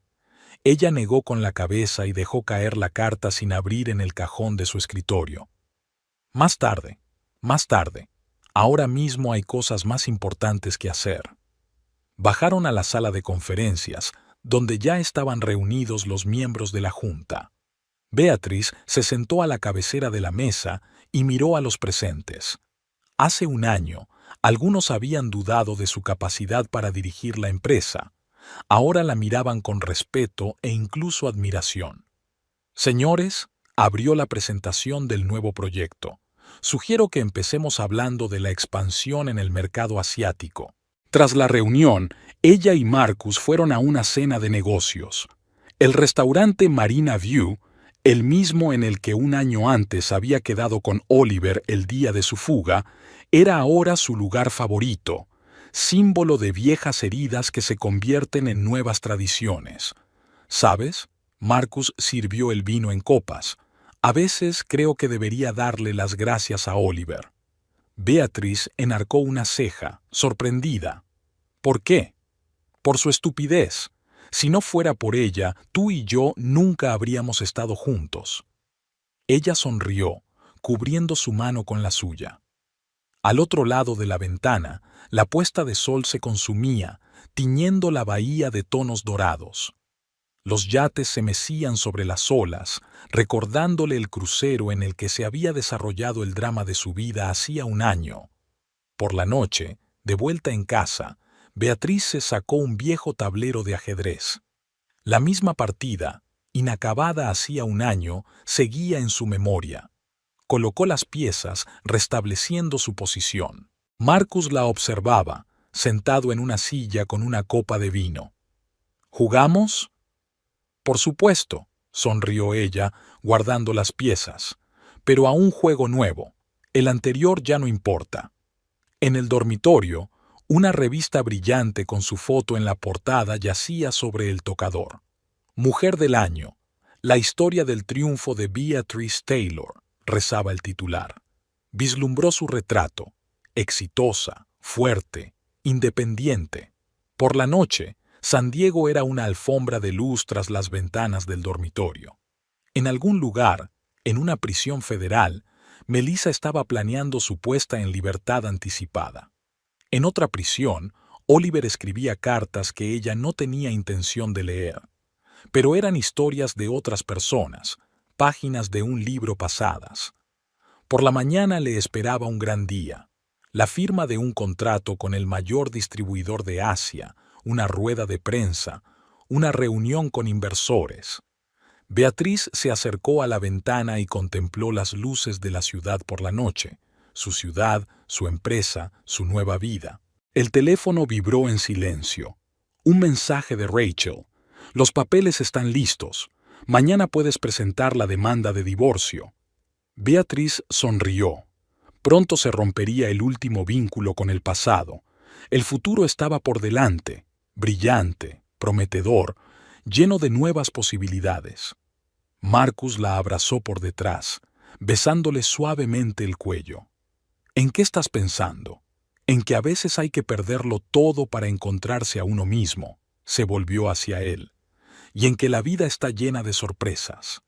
Ella negó con la cabeza y dejó caer la carta sin abrir en el cajón de su escritorio. «Más tarde, más tarde. Ahora mismo hay cosas más importantes que hacer». Bajaron a la sala de conferencias, donde ya estaban reunidos los miembros de la junta. Beatriz se sentó a la cabecera de la mesa y miró a los presentes. Hace 1 año, algunos habían dudado de su capacidad para dirigir la empresa. Ahora la miraban con respeto e incluso admiración. «Señores», abrió la presentación del nuevo proyecto. «Sugiero que empecemos hablando de la expansión en el mercado asiático». Tras la reunión, ella y Marcus fueron a una cena de negocios. El restaurante Marina View, el mismo en el que 1 año antes había quedado con Oliver el día de su fuga, era ahora su lugar favorito, símbolo de viejas heridas que se convierten en nuevas tradiciones. «¿Sabes?» Marcus sirvió el vino en copas. «A veces creo que debería darle las gracias a Oliver». Beatriz enarcó una ceja, sorprendida. «¿Por qué?» «Por su estupidez. Si no fuera por ella, tú y yo nunca habríamos estado juntos». Ella sonrió, cubriendo su mano con la suya. Al otro lado de la ventana, la puesta de sol se consumía, tiñendo la bahía de tonos dorados. Los yates se mecían sobre las olas, recordándole el crucero en el que se había desarrollado el drama de su vida hacía 1 año. Por la noche, de vuelta en casa, Beatriz se sacó un viejo tablero de ajedrez. La misma partida, inacabada hacía 1 año, seguía en su memoria. Colocó las piezas, restableciendo su posición. Marcus la observaba, sentado en una silla con una copa de vino. «¿Jugamos?» «Por supuesto», sonrió ella, guardando las piezas. «Pero a un juego nuevo. El anterior ya no importa». En el dormitorio, una revista brillante con su foto en la portada yacía sobre el tocador. «Mujer del año. La historia del triunfo de Beatrice Taylor», rezaba el titular. Vislumbró su retrato, exitosa, fuerte, independiente. Por la noche, San Diego era una alfombra de luz tras las ventanas del dormitorio. En algún lugar, en una prisión federal, Melissa estaba planeando su puesta en libertad anticipada. En otra prisión, Oliver escribía cartas que ella no tenía intención de leer. Pero eran historias de otras personas, páginas de un libro pasadas. Por la mañana le esperaba un gran día, la firma de un contrato con el mayor distribuidor de Asia, una rueda de prensa, una reunión con inversores. Beatriz se acercó a la ventana y contempló las luces de la ciudad por la noche, su ciudad, su empresa, su nueva vida. El teléfono vibró en silencio. Un mensaje de Rachel. Los papeles están listos. Mañana puedes presentar la demanda de divorcio. Beatriz sonrió. Pronto se rompería el último vínculo con el pasado. El futuro estaba por delante, brillante, prometedor, lleno de nuevas posibilidades. Marcus la abrazó por detrás, besándole suavemente el cuello. ¿En qué estás pensando? En que a veces hay que perderlo todo para encontrarse a uno mismo, se volvió hacia él, y en que la vida está llena de sorpresas.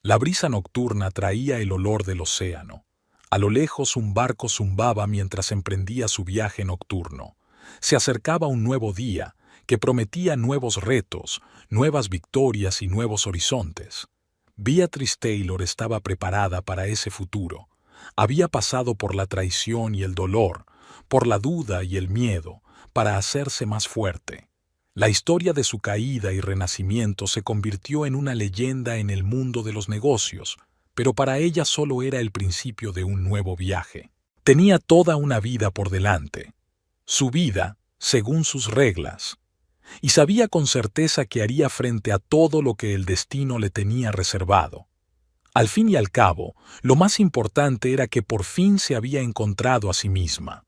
La brisa nocturna traía el olor del océano. A lo lejos un barco zumbaba mientras emprendía su viaje nocturno. Se acercaba un nuevo día, que prometía nuevos retos, nuevas victorias y nuevos horizontes. Beatrice Taylor estaba preparada para ese futuro. Había pasado por la traición y el dolor, por la duda y el miedo, para hacerse más fuerte. La historia de su caída y renacimiento se convirtió en una leyenda en el mundo de los negocios, pero para ella solo era el principio de un nuevo viaje. Tenía toda una vida por delante, su vida según sus reglas, y sabía con certeza que haría frente a todo lo que el destino le tenía reservado. Al fin y al cabo, lo más importante era que por fin se había encontrado a sí misma.